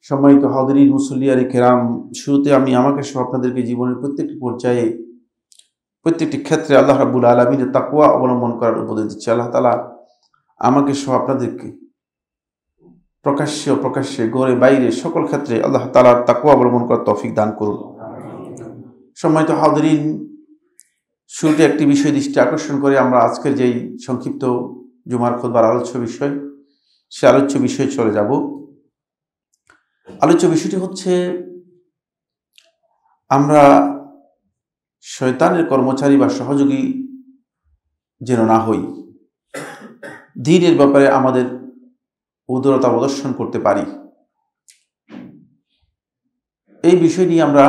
সম্মানিত হাদিরিন মুসল্লিয়ানে কেরাম, শুরুতে আমি আমাকে সহ আপনাদেরকে জীবনের প্রত্যেকটি পর্যায়ে প্রত্যেকটি ক্ষেত্রে আল্লাহ রাব্বুল আলামিনের তাকওয়া অবলম্বন করার উপদেশ দিচ্ছি। আল্লাহ তাআলা আমাকে সহ আপনাদেরকে প্রকাশ্যে ঘরে বাইরে সকল ক্ষেত্রে আল্লাহ তাআলার তাকওয়া অবলম্বন করার তৌফিক দান করুন। সম্মানিত হাদিরিন, শুরুতে একটি বিষয় দৃষ্টি আকর্ষণ করে আমরা আজকের যেই সংক্ষিপ্ত জুমার খুতবার আলোচ্য বিষয়, সে আলোচ্য বিষয়ে চলে যাব। আলোচ্য বিষয়টি হচ্ছে আমরা শয়তানের কর্মচারী বা সহযোগী যেন না হই, দ্বীনের ব্যাপারে আমাদের উদারতা প্রদর্শন করতে পারি। এই বিষয় নিয়ে আমরা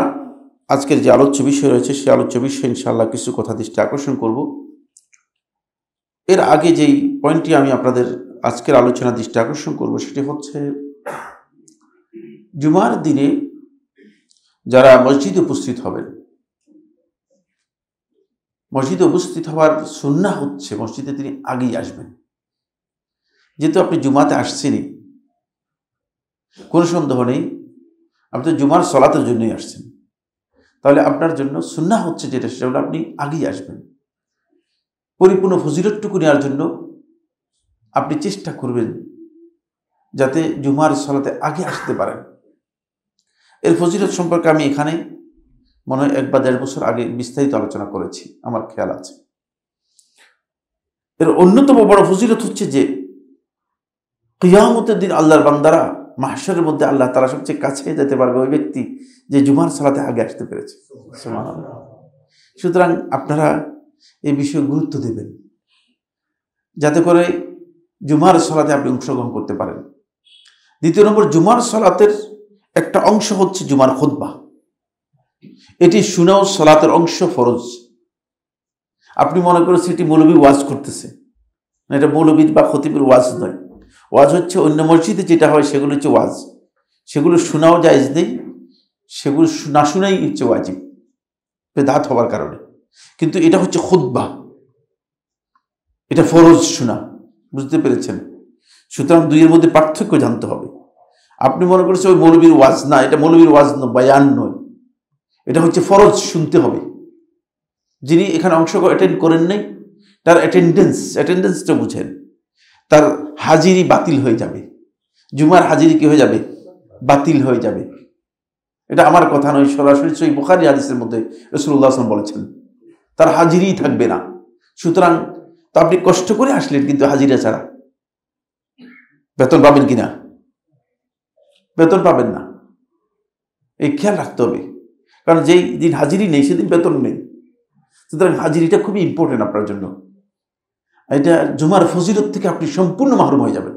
আজকের যে আলোচ্য বিষয় রয়েছে সেই আলোচ্য বিষয়ে ইনশাআল্লাহ কিছু কথা দৃষ্টি আকর্ষণ করব। এর আগে যেই পয়েন্টটি আমি আপনাদের আজকের আলোচনা দৃষ্টি আকর্ষণ করব সেটি হচ্ছে জুমার দিনে যারা মসজিদে উপস্থিত হবেন, মসজিদে উপস্থিত হওয়ার সুন্নাহ হচ্ছে মসজিদে তিনি আগেই আসবেন। যেহেতু আপনি জুমাতে আসছেনই, কোনো সন্দেহ নেই আপনি তো জুমার সলাতের জন্যই আসছেন, তাহলে আপনার জন্য সুন্নাহ হচ্ছে যেটা, সেটা হলো আপনি আগেই আসবেন। পরিপূর্ণ ফজিলতটুকু নেওয়ার জন্য আপনি চেষ্টা করবেন যাতে জুমার সলাতে আগে আসতে পারেন। এর ফজিলত সম্পর্কে আমি এখানে মনে হয় 1 বা 1.5 বছর আগে বিস্তারিত আলোচনা করেছি, আমার খেয়াল আছে। এর অন্যতম বড় ফজিলত হচ্ছে যে কিয়ামতের দিন আল্লাহর বান্দারা মাহশরের মধ্যে আল্লাহ তাআলা সবচেয়ে কাছে যেতে পারবে ওই ব্যক্তি যে জুমার সালাতে আগে আসতে পেরেছে। সুবহানাল্লাহ। সুতরাং আপনারা এই বিষয়ে গুরুত্ব দেবেন যাতে করে জুমার সালাতে আপনি অংশগ্রহণ করতে পারেন। দ্বিতীয় নম্বর, জুমার সালাতের একটা অংশ হচ্ছে জুমার খুতবা। এটি শোনাও সালাতের অংশ, ফরজ। আপনি মনে করেছেন এটি মৌলবী ওয়াজ করতেছে, না, এটা মৌলবী বা খতিবের ওয়াজ নয়। ওয়াজ হচ্ছে অন্য মসজিদে যেটা হয় সেগুলো হচ্ছে ওয়াজ, সেগুলো শোনাও জায়েজ নেই, সেগুলো না শোনাই হচ্ছে ওয়াজিব বেদাত হওয়ার কারণে। কিন্তু এটা হচ্ছে খুতবা, এটা ফরজ শোনা, বুঝতে পেরেছেন? সুতরাং দুইয়ের মধ্যে পার্থক্য জানতে হবে। আপনি মনে করেছেন ওই মৌলবীর ওয়াজ, না, এটা মৌলবীর ওয়াজ নয়, বয়ান নয়, এটা হচ্ছে ফরজ, শুনতে হবে। যিনি এখানে অংশ অ্যাটেন্ড করেন নাই তার অ্যাটেন্ডেন্সটা বুঝেন, তার হাজিরি বাতিল হয়ে যাবে, জুমার হাজিরি কি হয়ে যাবে? বাতিল হয়ে যাবে। এটা আমার কথা নয়, সরাসরি সহিহ বুখারী হাদিসের মধ্যে রাসূলুল্লাহ সাল্লাল্লাহু আলাইহি ওয়াসাল্লাম বলেছেন তার হাজিরিই থাকবে না। সুতরাং তো আপনি কষ্ট করে আসলেন, কিন্তু হাজিরা ছাড়া বেতন পাবেন কিনা? বেতন পাবেন না। এই খেয়াল রাখতে হবে, কারণ যেই দিন হাজিরি নেই সেদিন বেতন নেই। সুতরাং হাজিরিটা খুবই ইম্পর্টেন্ট আপনার জন্য। এটা জুমার ফজিলত থেকে আপনি সম্পূর্ণ মাহরুম হয়ে যাবেন।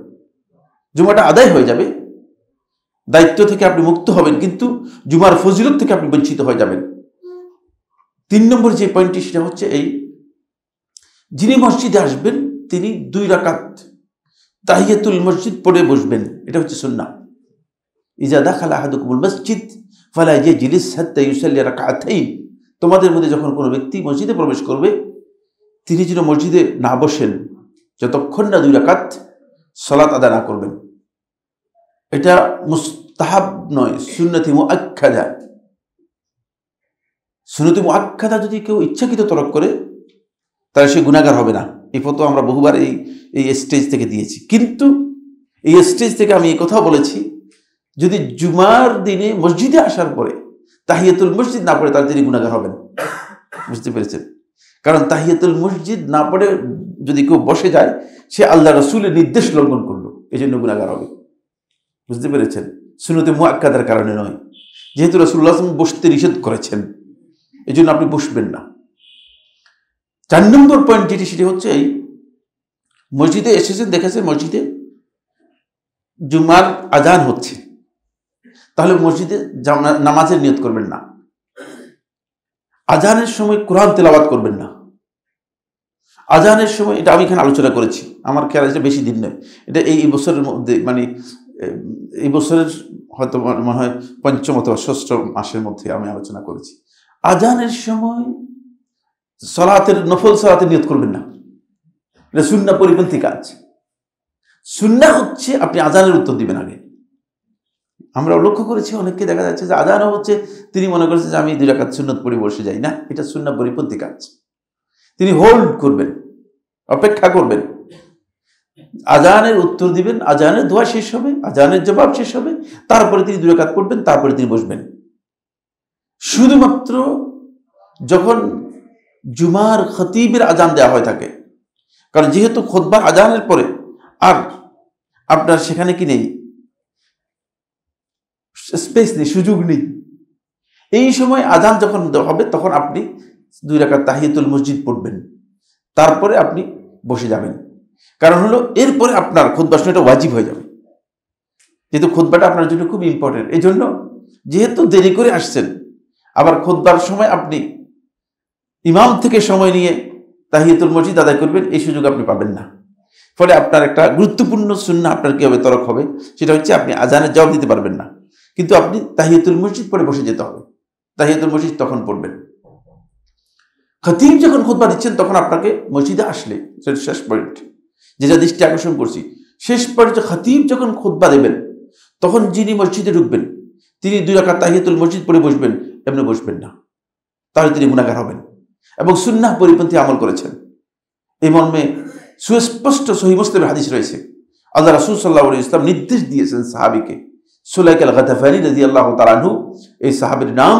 জুমাটা আদায় হয়ে যাবে, দায়িত্ব থেকে আপনি মুক্ত হবেন, কিন্তু জুমার ফজিলত থেকে আপনি বঞ্চিত হয়ে যাবেন। 3 নম্বর যে পয়েন্টটি সেটা হচ্ছে এই, যিনি মসজিদে আসবেন তিনি 2 রাকাত তাহিয়াতুল মসজিদ পড়ে বসবেন। এটা হচ্ছে সুন্নাহ। ইজা দাখালা আহাদুকুমুল মসজিদ ফালা ইয়াজলিস হাত্তা ইউসাল্লি রাকাতাইন। তোমাদের মধ্যে যখন কোনো ব্যক্তি মসজিদে প্রবেশ করবে তিনি যেন মসজিদে না বসেন যতক্ষণ না 2 রাকাত সালাত আদায় না করবেন। এটা মুস্তাহাব নয়, সুন্নতি মুআক্কাদা। সুন্নতি মুআক্কাদা যদি কেউ ইচ্ছাকৃত তরক করে তাহলে সে গুনাহগার হবে না। এই ফতোয়া আমরা বহুবার এই স্টেজ থেকে দিয়েছি। কিন্তু এই স্টেজ থেকে আমি এই কথা বলেছি, যদি জুমার দিনে মসজিদে আসার পরে তাহিয়াতুল মসজিদ না পড়ে তাহলে তিনি গুনাহগার হবেন। বুঝতে পেরেছেন? কারণ তাহিয়াতুল মসজিদ না পড়ে যদি কেউ বসে যায় সে আল্লাহ রাসূলের নির্দেশ লঙ্ঘন করলো, এই জন্য গুনাহগার হবে। বুঝতে পেরেছেন? সুন্নতে মুআক্কাদার কারণে নয়। যেহেতু রাসূলুল্লাহ সাল্লাল্লাহু আলাইহি ওয়াসাল্লাম বসতে নিষেধ করেছেন, এই জন্য আপনি বসবেন না। 4 নম্বর পয়েন্ট যেটি সেটি হচ্ছে এই, মসজিদে এসেছেন, দেখেছেন মসজিদে জুমার আজান হচ্ছে, তাহলে মসজিদে নামাজের নিয়ত করবেন না। আজানের সময় কোরআন তেলাওয়াত করবেন না। আজানের সময়, এটা আমি এখানে আলোচনা করেছি, আমার খেয়াল আছে বেশি দিন নয়, এটা এই বছরের মধ্যে, মানে এই বছরের হয়তো মনে হয় 5ম অথবা 6ষ্ঠ মাসের মধ্যে আমি আলোচনা করেছি। আজানের সময় সালাতের নফল সালাতের নিয়ত করবেন না, এটা সুন্নাহ পরিপন্থী কাজ। সুন্নাহ হচ্ছে আপনি আজানের উত্তর দিবেন আগে। আমরা লক্ষ্য করেছি অনেককে দেখা যাচ্ছে যে আজানও হচ্ছে, তিনি মনে করছে যে আমি 2 রাকাত সুন্নত পড়ে বসে যাই। না, এটা সুন্নাহ পরিপন্থী কাজ। তিনি হোল্ড করবেন, অপেক্ষা করবেন, আজানের উত্তর দিবেন, আজানের দোয়া শেষ হবে, আজানের জবাব শেষ হবে, তারপরে তিনি 2 রাকাত পড়বেন, তারপরে তিনি বসবেন। শুধুমাত্র যখন জুমার খতিবের আজান দেওয়া হয়ে থাকে, কারণ যেহেতু খুতবার আজানের পরে আর আপনার সেখানে কি নেই, স্পেস নেই, সুযোগ নেই, এই সময় আজান যখন হবে তখন আপনি 2 রাকাত তাহিয়াতুল মসজিদ পড়বেন, তারপরে আপনি বসে যাবেন। কারণ হলো এরপরে আপনার খুতবা শোনাটা ওয়াজিব হয়ে যাবে, যেহেতু খুতবাটা আপনার জন্য খুব ইম্পর্টেন্ট। এই জন্য যেহেতু দেরি করে আসছেন, আবার খুতবার সময় আপনি ইমাম থেকে সময় নিয়ে তাহিয়াতুল মসজিদ আদায় করবেন, এই সুযোগ আপনি পাবেন না। ফলে আপনার একটা গুরুত্বপূর্ণ সুন্নাহ আপনার কি হবে, তরক হবে। সেটা হচ্ছে আপনি আজানের জবাব দিতে পারবেন না, কিন্তু আপনি তাহিয়াতুল মসজিদ পড়ে বসে যেতে হবে। তাহিয়াতুল মসজিদ তখন পড়বেন। খতিব যখন খুতবা দিচ্ছেন তখন আপনাকে মসজিদে আসলে, সেটা শেষ পয়েন্ট যেটা দৃষ্টি আকর্ষণ করছি, শেষ পয়েন্টে খতিব যখন খুতবা দেবেন তখন যিনি মসজিদে ঢুকবেন তিনি 2 রাকাত তাহিয়াতুল মসজিদ পড়ে বসবেন, এমনি বসবেন না, তাহলে তিনি গুনাহগার হবেন এবং সুন্নাহ পরিপন্থী আমল করেছেন। এই মর্মে সুস্পষ্ট সহিহ মুসলিমের হাদিস রয়েছে। আল্লাহ রাসূল সাল্লাল্লাহু আলাইহি ওয়াসাল্লাম নির্দেশ দিয়েছেন সাহাবীকে, সুলাইক আল-গাতাফানি রাদিয়াল্লাহু তাআলা আনহু, এই সাহাবীর নাম,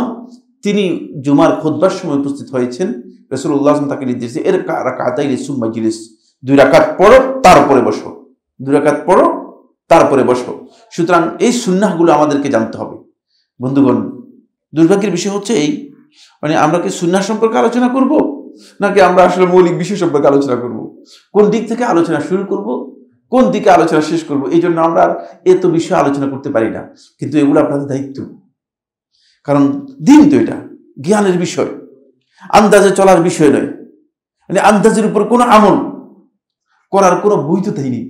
তিনি জুমার খুতবার সময় উপস্থিত হয়েছেন। রাসূলুল্লাহ সাল্লাল্লাহু আলাইহি ওয়াসাল্লাম তাকে নির্দেশ দিয়ে এর রাকাতাইন সুম্মা জিলিস, 2 রাকাত পড়ো তারপরে বসো, 2 রাকাত পড়ো তারপরে বসো। সুতরাং এই সুন্নাহগুলো আমাদেরকে জানতে হবে। বন্ধুগণ, দুর্ভাগ্যের বিষয় হচ্ছে এই, মানে আমরা কি সুন্নাহ সম্পর্কে আলোচনা করব, নাকি আমরা আসলে মৌলিক বিষয় সম্পর্কে আলোচনা করব, কোন দিক থেকে আলোচনা শুরু করব, কোন দিকে আলোচনা শেষ করব, এই জন্য আমরা আর এত বিষয় আলোচনা করতে পারি না। কিন্তু এগুলো আপনাদের দায়িত্ব, কারণ দিন তো এটা জ্ঞানের বিষয়, আন্দাজে চলার বিষয় নয়। মানে আন্দাজের উপর কোনো আমল করার কোনো বৈধতাই নেই।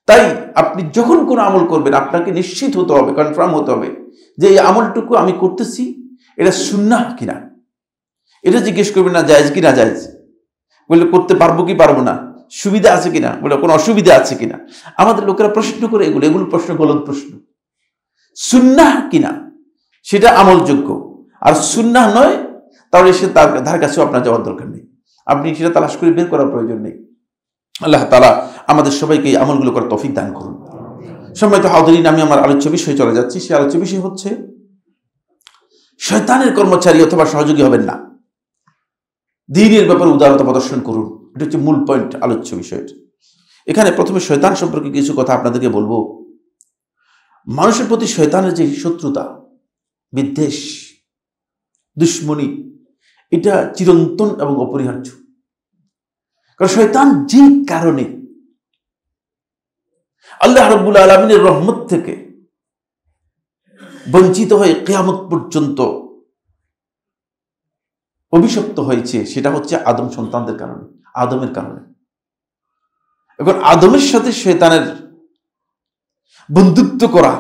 তাই আপনি যখন কোনো আমল করবেন আপনাকে নিশ্চিত হতে হবে, কনফার্ম হতে হবে যে এই আমলটুকু আমি করতেছি এটা সুন্নাহ কিনা। এটা জিজ্ঞেস করবেন না জায়েজ কি না জায়েজ, বলে করতে পারবো কি পারবো না, সুবিধা আছে কিনা, বলে কোনো অসুবিধা আছে কিনা। আমাদের লোকেরা প্রশ্ন করে এগুলো প্রশ্ন গলত প্রশ্ন। সুন্নাহ কিনা সেটা আমলযোগ্য, আর সুন্নাহ নয় তাহলে সে তার কাছেও আপনার যাওয়ার দরকার নেই, আপনি সেটা তালাশ করে বের করার প্রয়োজন নেই। আল্লাহ তাআলা আমাদের সবাইকে এই আমলগুলো করার তৌফিক দান করুন। সম্মানিত হাজিরিন, আমি আমার আলোচ্য বিষয়ে চলে যাচ্ছি। সেই আলোচ্য বিষয় হচ্ছে শয়তানের কর্মচারী অথবা সহযোগী হবেন না, দ্বীনের ব্যাপারে উদারতা প্রদর্শন করুন। এটা হচ্ছে মূল পয়েন্ট আলোচ্য বিষয়ের। এখানে প্রথমে শয়তান সম্পর্কে কিছু কথা আপনাদেরকে বলবো। মানুষের প্রতি শয়তানের যে শত্রুতা, বিদ্বেষ, দুশ্মনী, এটা চিরন্তন এবং অপরিহার্য। কারণ শয়তান যে কারণে আল্লাহ রাব্বুল আলামিনের রহমত থেকে বঞ্চিত হয়ে কিয়ামত পর্যন্ত অভিশপ্ত হয়েছে, সেটা হচ্ছে আদম সন্তানদের কারণে, আদমের কারণে। এখন আদমের সাথে শয়তানের বন্ধুত্ব করা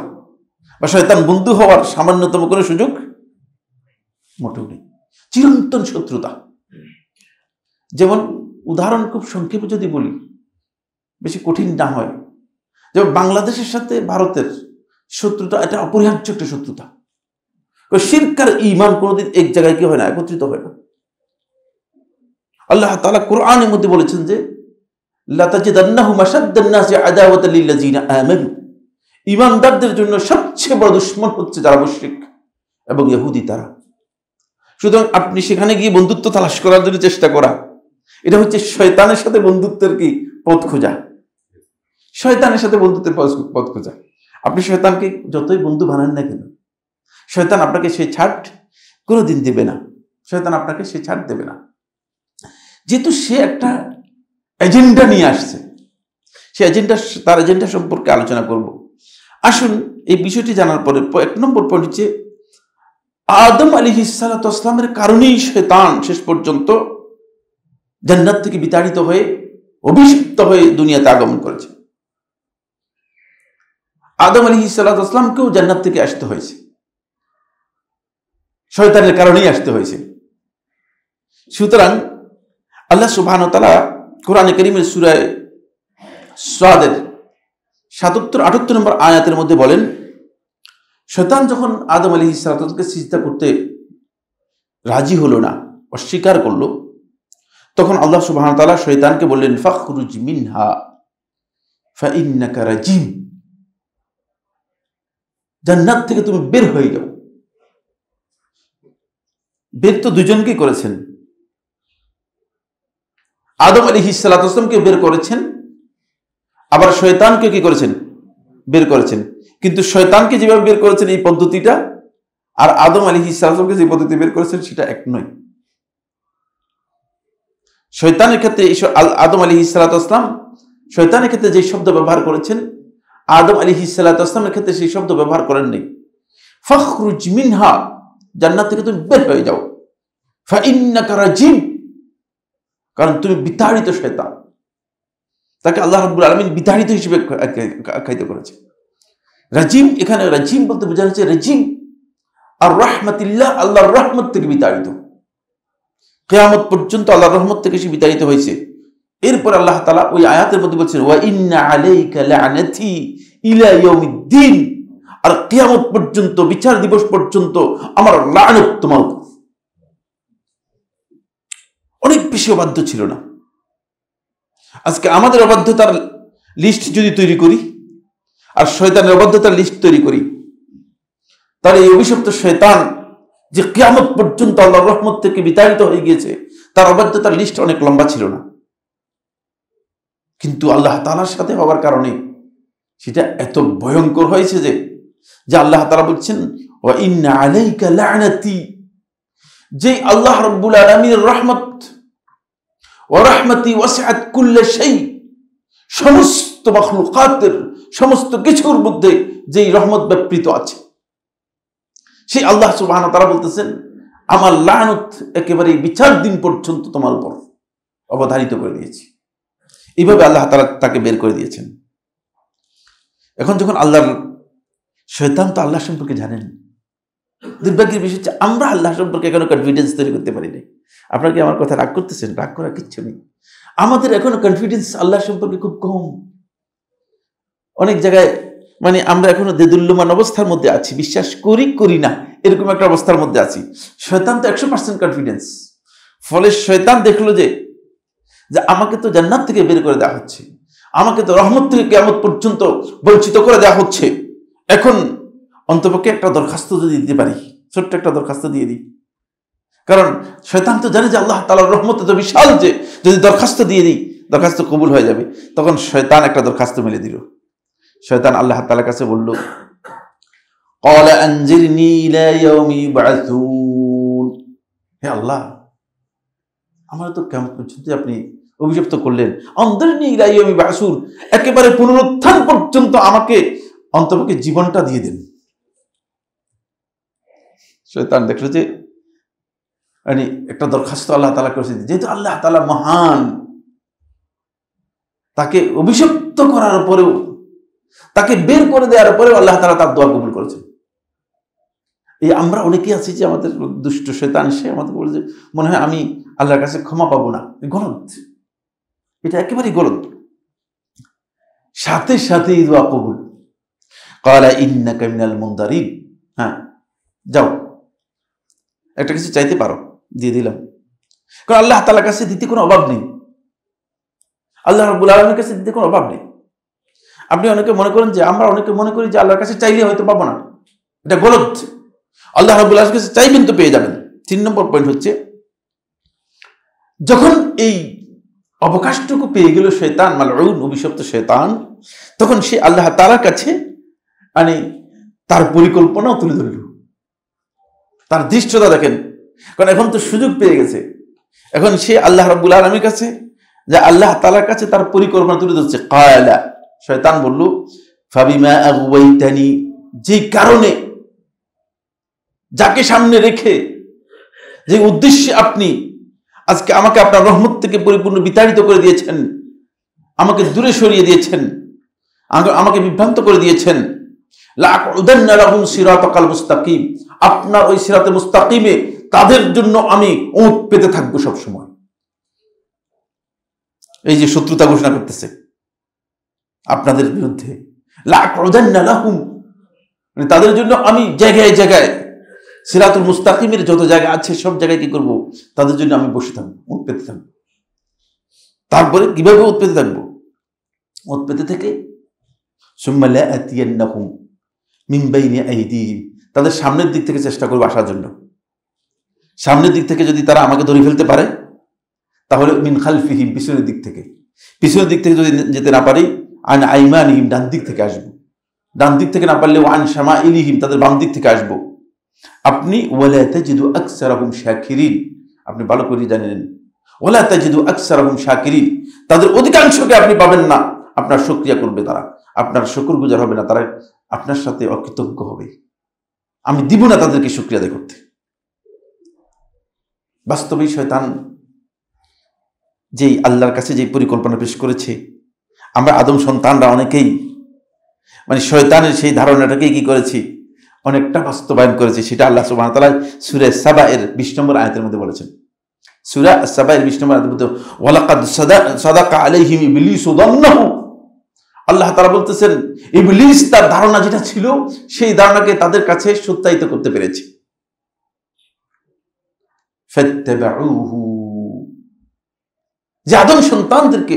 বা শয়তান বন্ধু হওয়ার সামান্যতম কোনো সুযোগ মোটেও নেই, চিরন্তন শত্রুতা। যেমন উদাহরণ খুব সংক্ষেপে যদি বলি, বেশি কঠিন না হয়, যেমন বাংলাদেশের সাথে ভারতের শত্রুতা, এটা অপরিহার্য একটা শত্রুতা। শিরক আর ঈমান কোনোদিন এক জায়গায় কি হয় না, একত্রিত হয় না। আল্লাহ তাআলা কোরআনের মধ্যে বলেছেন যে লা তাজিদান্নাহুম আশাদ্দান নাসি আদাওয়াতান লিল্লাযিনা আমানু, ঈমানদারদের জন্য সবচেয়ে বড় দুশমন হচ্ছে যারা মুশরিক এবং ইহুদি তারা। সুতরাং আপনি সেখানে গিয়ে বন্ধুত্ব তালাশ করার জন্য চেষ্টা করা, এটা হচ্ছে শয়তানের সাথে বন্ধুত্বের কি পথ খোঁজা, শয়তানের সাথে বন্ধুত্বের পথ খোঁজা। আপনি শয়তানকে যতই বন্ধু বানান না কেন, শয়তান আপনাকে সেই ছাড় কোনোদিন দেবে না, শয়তান আপনাকে সেই ছাড় দেবে না। যেহেতু সে একটা এজেন্ডা নিয়ে আসছে, সে এজেন্ডা, তার এজেন্ডা সম্পর্কে আলোচনা করব। আসুন এই বিষয়টি জানার পরে 1 নম্বর পয়েন্ট হচ্ছে আদম আলাইহিস সালাতু ওয়াস সালামের কারণেই শয়তান শেষ পর্যন্ত জান্নাত থেকে বিতাড়িত হয়ে অভিশপ্ত হয়ে দুনিয়াতে আগমন করেছে। আদম আলাইহিস সালাতু ওয়াস সালামকেও জান্নাত থেকে আসতে হয়েছে, শয়তানের কারণেই আসতে হয়েছে। সুতরাং আল্লাহ সুবহানাহু ওয়া তাআলা কোরআনে কারীমের সূরা সাদের 77-78 নম্বর আয়াতের মধ্যে বলেন, শয়তান যখন আদম আলাইহিস সালামকে সিজদা করতে রাজি হলো না, অস্বীকার করলো, তখন আল্লাহ সুবহানাহু ওয়া তাআলা শয়তানকে বললেন, ফাখরুজ মিনহা ফাইন্নাকা রাজিম, জান্নাত থেকে তুমি বের হয়ে যাও। বের তো দুজনকেই করেছেন, আদম আলাইহিস সালামকে বের করেছেন, আবার শয়তানকে কি করেছেন, বের করেছেন। কিন্তু শয়তানকে যেভাবে বের করেছেন এই পদ্ধতিটা, আর আদম আলাইহিস সালামকে যে পদ্ধতি বের করেছেন সেটা এক নয়। শয়তানের ক্ষেত্রে আদম আলাইহিস সালাম শয়তানের ক্ষেত্রে যে শব্দ ব্যবহার করেছেন, আদম আলাইহিস সালামের ক্ষেত্রে সেই শব্দ ব্যবহার করেন নাই। ফাখরুজ মিনহা, জান্নাত থেকে তুমি বের হয়ে যাও, ফাইন্নাকা রাজিম, কারণ তুমি বিতাড়িত শয়তান। তাকে আল্লাহ রাব্বুল আলামিন বিতাড়িত হিসেবে আখ্যায়িত করেছে। রাজিম, এখানে রাজিম বলতে বোঝানো হচ্ছে রাজিম আর রাহমাতিল্লাহ, আল্লাহর রহমত থেকে বিতাড়িত। কিয়ামত পর্যন্ত আল্লাহর রহমত থেকে সে বিতাড়িত হয়েছে। এরপর আল্লাহ তাআলা ওই আয়াতের মধ্যে বলছেন, ওয়া ইন্না আলাইকা লা'নাতি ইলা ইয়াউমিদ্দিন, আর কিয়ামত পর্যন্ত, বিচার দিবস পর্যন্ত আমার লানত তোমার উপর। অনেক বেশি অবাধ্য ছিল না। আজকে আমাদের অবাধ্যতার লিস্ট যদি তৈরি করি আর শয়তানের অবাধ্যতার লিস্ট তৈরি করি, তাহলে এই অভিশপ্ত শয়তান যে কিয়ামত পর্যন্ত আল্লাহর রহমত থেকে বিতাড়িত হয়ে গিয়েছে, তার অবাধ্যতার লিস্ট অনেক লম্বা ছিল না। কিন্তু আল্লাহ তাআলার সাথে হওয়ার কারণে সেটা এত ভয়ঙ্কর হয়েছে যে আল্লাহ তাআলা বলছেন, ওয়া ইন্না আলাইকা লা'নাতি, যে আল্লাহ রাব্বুল আলামিনের রহমত, ওয়া রাহমাতি ওয়াসিআত কুল্লা শাই, সমস্ত মাখলুকাতের, সমস্ত কিছুর মধ্যে যেই রহমত ব্যাপৃত আছে, সেই আল্লাহ সুবহানাহু ওয়া তাআলা বলতেছেন, আমার লানত একেবারে বিচার দিন পর্যন্ত তোমার উপর অবধারিত করে দিয়েছি। এইভাবে আল্লাহ তাআলা তাকে বের করে দিয়েছেন। এখন যখন আল্লাহর শয়তান তো আল্লাহ সম্পর্কে জানেন, দুর্ভাগ্যের বিষয় হচ্ছে আমরা আল্লাহ সম্পর্কে এখনো কনফিডেন্স তৈরি করতে পারিনি। আপনারা কি আমার কথা রাগ করতেছেন? রাগ করার কিচ্ছু নেই। আমাদের এখনো কনফিডেন্স আল্লাহ সম্পর্কে খুব কম। অনেক জায়গায় মানে আমরা এখনো দেদুল্যমান অবস্থার মধ্যে আছি, বিশ্বাস করি না, এরকম একটা অবস্থার মধ্যে আছি। শয়তান তো 100% কনফিডেন্স। ফলে শয়তান দেখলো যে আমাকে তো জান্নাত থেকে বের করে দেওয়া হচ্ছে, আমাকে তো রহমত থেকে কিয়ামত পর্যন্ত বঞ্চিত করে দেওয়া হচ্ছে। এখন অন্তপক্ষে একটা দরখাস্ত যদি দিতে পারি, ছোট্ট একটা দরখাস্ত দিয়ে দিই। কারণ শয়তান তো জানে যে আল্লাহ তাআলার রহমত তো বিশাল, যে যদি দরখাস্ত দিয়ে দিই দরখাস্ত কবুল হয়ে যাবে। তখন শয়তান একটা দরখাস্ত মেলে দিল। শয়তান আল্লাহ তাআলার কাছে বলল, ক্বালা আনজিরনি ইলা ইয়াউমি ইউবআসুন, হে আল্লাহ, আমার তো কিয়ামত পর্যন্ত আপনি অভিশপ্ত করলেন, আনজিরনি ইলা ইয়াউমি ইউবআসুন, একেবারে পুনরুত্থান পর্যন্ত আমাকে অন্তপক্ষে জীবনটা দিয়ে দেন। শয়তান দেখলো যে মানে একটা দরখাস্ত আল্লাহ তাআলা করেছেন, যেহেতু আল্লাহ তাআলা মহান, তাকে অভিশপ্ত করার পরেও, তাকে বের করে দেওয়ার পরেও আল্লাহ তাআলা তার দোয়া কবুল করেছেন। এই আমরা অনেকেই আছি যে আমাদের দুষ্ট শয়তান সে আমাদের বলে যে মনে হয় আমি আল্লাহর কাছে ক্ষমা পাবো না। গলত, এটা একেবারেই গলত। সাথে সাথে এই দোয়া কবুল। ক্বালা ইন্নাকা মিনাল মুনদারিন, হ্যাঁ যাও, একটা কিছু চাইতে পারো, দিয়ে দিলাম। কারণ আল্লাহ তাআলার কাছে দিতে কোনো অভাব নেই, আল্লাহ রাব্বুল আলামিনের কাছে দিতে কোনো অভাব নেই। আপনি অনেকে মনে করেন যে, আমরা অনেকে মনে করি যে আল্লাহর কাছে চাইলে হয়তো পাবো না, এটা গলত। আল্লাহ রাব্বুল আলামিনের কাছে চাইবেন তো পেয়ে যাবেন। 3 নম্বর পয়েন্ট হচ্ছে, যখন এই অবকাশটুকু পেয়ে গেল শয়তান, মালউন অভিশপ্ত শয়তান, তখন সে আল্লাহ তাআলার কাছে মানে তার পরিকল্পনাও তুলে ধরল, তার দৃষ্টতা দেখেন। কারণ এখন তো সুযোগ পেয়ে গেছে, এখন সে আল্লাহ রাব্বুল আলামিনের কাছে, যে আল্লাহ তাআলার কাছে তার পরিকল্পনা তুলে ধরছে। ক্বালা, শয়তান বলল, ফাবিমা আগওয়াইতানি, যে কারণে, যাকে সামনে রেখে, যে উদ্দেশ্যে আপনি আজকে আমাকে আপনার রহমত থেকে পরিপূর্ণ বিতাড়িত করে দিয়েছেন, আমাকে দূরে সরিয়ে দিয়েছেন, আমাকে বিভ্রান্ত করে দিয়েছেন, লাআকুদান্না লাহুম সিরাতাকাল মুস্তাকিম, আপনার ওই সিরাতে মুস্তাকিমে তাদের জন্য আমি ওঁত পেতে থাকবো সব সময়। এই যে শত্রুতা ঘোষণা করতেছে আপনাদের বিরুদ্ধে, লাআকুদান্না লাহুম, মানে তাদের জন্য আমি জায়গায় জায়গায় সিরাতুল মুস্তাকিমের যত জায়গা আছে সব জায়গায় কি করব, তাদের জন্য আমি বসে থাকবো, উঠ পেতে থাকবো। তারপরে কিভাবে উঠ পেতে থাকবো? উঠ পেতে থেকে সুম্মা লা আতিয়ান্নাহুম মিন বাইনি আইদিহিম, তাদের সামনের দিক থেকে চেষ্টা করবো আসার জন্য। সামনের দিক থেকে যদি তারা আমাকে ধরে ফেলতে পারে, তাহলে মিন খালফিহিম, পিছনের দিক থেকে। পিছনের দিক থেকে যদি যেতে না পারি, আন আইমানিহিম, ডান দিক থেকে আসবো। ডান দিক থেকে না পারলেও আন শামাইলিহিম, তাদের বাম দিক থেকে আসবো। আপনি ওয়ালা তাজিদু আকসারাহুম শাকিরিন, আপনি ভালো করে জানেন, ওয়ালা তাজিদু আকসারাহুম শাকিরিন, তাদের অধিকাংশকে আপনি পাবেন না আপনার শুকরিয়া করবে, তারা আপনার শুকরগুজার হবে না, তারা আপনার সাথে অকৃতজ্ঞ হবে। আমি দিব না তাদেরকে শুকরিয়া আদায় করতে। বাস্তবেই শয়তান যেই আল্লাহর কাছে যে পরিকল্পনা পেশ করেছে, আমরা আদম সন্তানরা অনেকেই মানে শয়তানের সেই ধারণাটাকেই কি করেছি, অনেকটা বাস্তবায়ন করেছি। সেটা আল্লাহ সুবহানাহু ওয়া তাআলা সূরা সাবা এর 20 নম্বর আয়াতের মধ্যে বলেছেন। সূরা সাবা এর 20 নম্বর আয়াতের মধ্যে ওয়ালাকাদ সাদাকা আলাইহিম ইবলিসু যান্নাহু, আল্লাহ তাআলা বলতেছেন ইবলিস তার ধারণা যেটা ছিল সেই ধারণাকে তাদের কাছে সত্যায়িত করতে পেরেছে। ফাত্তাবাউহু, যে আদম সন্তানদেরকে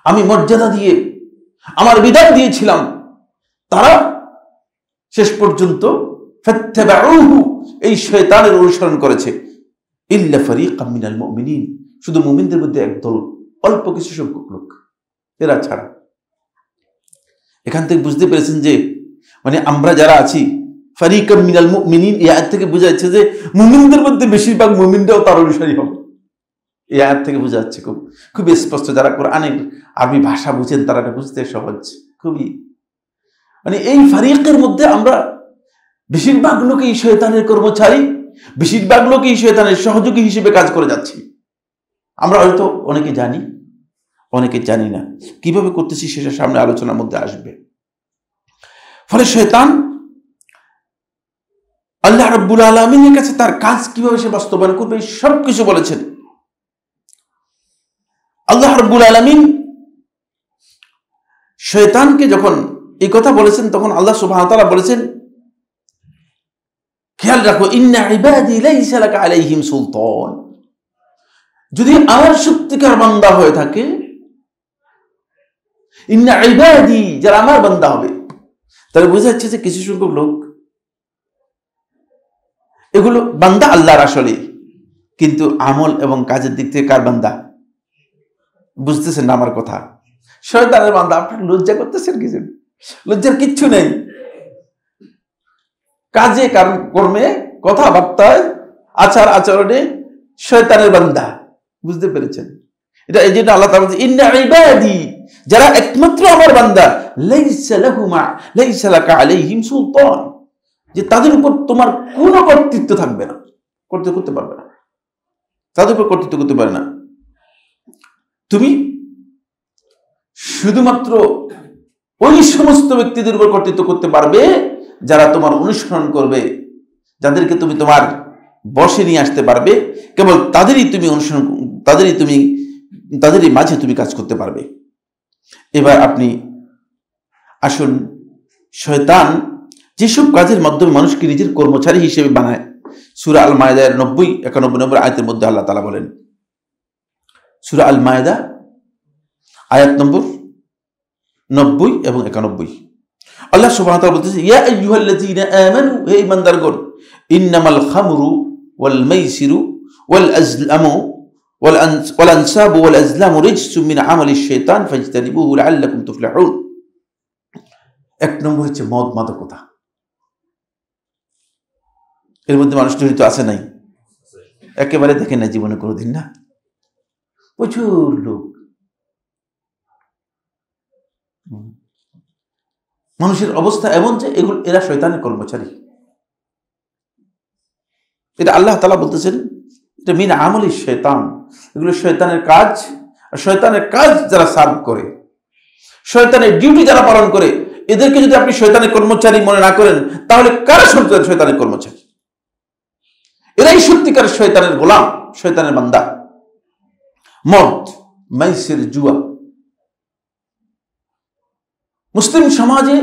আমি মর্যাদা দিয়ে আমার বিধান দিয়েছিলাম, তারা শেষ পর্যন্ত ফাত্তাবাউহু, এই শয়তানের অনুসরণ করেছে। ইল্লা ফারিকাম মিনাল মুমিনিন, শুধু মুমিনদের মধ্যে একদল অল্প কিছু সংখ্যক লোক, এরা ছাড়া। এখান থেকে বুঝতে পেরেছেন যে মানে আমরা যারা আছি, ফারিকাম মিনাল মুমিনিন, এই আয়াত থেকে বোঝা যাচ্ছে যে মুমিনদের মধ্যে বেশিরভাগ মুমিনরাও তার অনুসারী হবে। এই আয়াত থেকে বোঝা যাচ্ছে খুব স্পষ্ট। যারা কোরআনের আরবি ভাষা বুঝেন তারা এটা বুঝতে সহজ, খুবই মানে এই ফারিকের মধ্যে আমরা বেশিরভাগ লোকই শয়তানের কর্মচারী, বেশিরভাগ লোকই শয়তানের সহযোগী হিসেবে কাজ করে যাচ্ছি। আমরা হয়তো অনেকে জানি, অনেকে জানি না। কিভাবে করতেছি সেটা সামনে আলোচনার মধ্যে আসবে। ফলে শয়তান আল্লাহ রাব্বুল আলামিনের কাছে তার কাজ কিভাবে সে বাস্তবায়ন করবে সব কিছু বলেছেন। আল্লাহ রাব্বুল আলামিন শয়তানকে যখন এই কথা বলেছেন, তখন আল্লাহ সুবহানাহু ওয়া তাআলা বলেছেন, খেয়াল রাখো, ইন্না ইবাদি লাইসা লাকা আলাইহিম সুলতান, যদি আমার সত্যিকার বান্দা হয়ে থাকে, ইন্না ইবাদি, যারা আমার বান্দা হবে, তাহলে বোঝা যাচ্ছে যে কিছু সংখ্যক লোক এগুলো বান্দা আল্লাহর আসলে, কিন্তু আমল এবং কাজের দিক থেকে কার বান্দা? বুঝতেছেন না আমার কথা? শয়তানের বান্দা। আপনার লজ্জা করতেছেন কিছু? লজ্জার কিচ্ছু নেই। কাজে কর্মে কথাবার্তায় আচার আচরণে শয়তানের বান্দা। বুঝতে পেরেছেন? এটা এই জন্য আল্লাহ তাআলা বলেন ইন্না ইবাদি, যারা একমাত্র আমার বান্দা, লাইসা লাকা আলাইহিম সুলতান, যে তাদের উপর তোমার কোনো কর্তৃত্ব থাকবে না, করতে পারবে না, তাদের উপর কর্তৃত্ব করতে পারে না। তুমি শুধুমাত্র ওই সমস্ত ব্যক্তিদের উপর কর্তৃত্ব করতে পারবে যারা তোমার অনুসরণ করবে, যাদেরকে তুমি তোমার বশে নিয়ে আসতে পারবে, কেবল তাদেরই তুমি অনুসরণ, তাদেরই মাঝে তুমি কাজ করতে পারবে। এবার আপনি আসুন, শয়তান যেসব কাজের মাধ্যমে মানুষকে নিজের কর্মচারী হিসেবে বানায়, সূরা আল মায়েদার 90-91 নম্বর আয়াতের মধ্যে আল্লাহ তাআলা বলেন, সূরা আল মায়েদা আয়াত নম্বর 90 এবং 91, আল্লাহ সুবহানাহু ওয়া তাআলা বলতেছে, ইয়া আইয়ুহাল্লাযীনা আমানু, হে ঈমানদারগণ, ইন্নামাল খামরু ওয়াল মাইসিরু ওয়াল আজলামু ওয়াল আনসাবু ওয়াল আজলামু রিজসুম মিন আমালিশ শাইতান ফাজতানিবুহু লাআল্লাকুম তুফলিহুন। এক নম্বর হচ্ছে মদ, মাদকতা। এর মধ্যে মানুষ জড়িত আছে নাই? একেবারে দেখেন না জীবনে কোনোদিন? না, প্রচুর লোক। মানুষের অবস্থা এমন যে এরা শয়তানের কর্মচারী। এটা আল্লাহ তাআলা বলতেছেন, এটা মিন আমালিশ শয়তান, এগুলো শয়তানের কাজ। আর শয়তানের কাজ যারা সার্ভ করে, শয়তানের ডিউটি যারা পালন করে, এদেরকে যদি আপনি শয়তানের কর্মচারী মনে না করেন, তাহলে কারা শয়তানের কর্মচারী? এরাই সত্যিকার শয়তানের গোলাম, শয়তানের বান্দা। মদ, মাইসির, জুয়া। মুসলিম সমাজে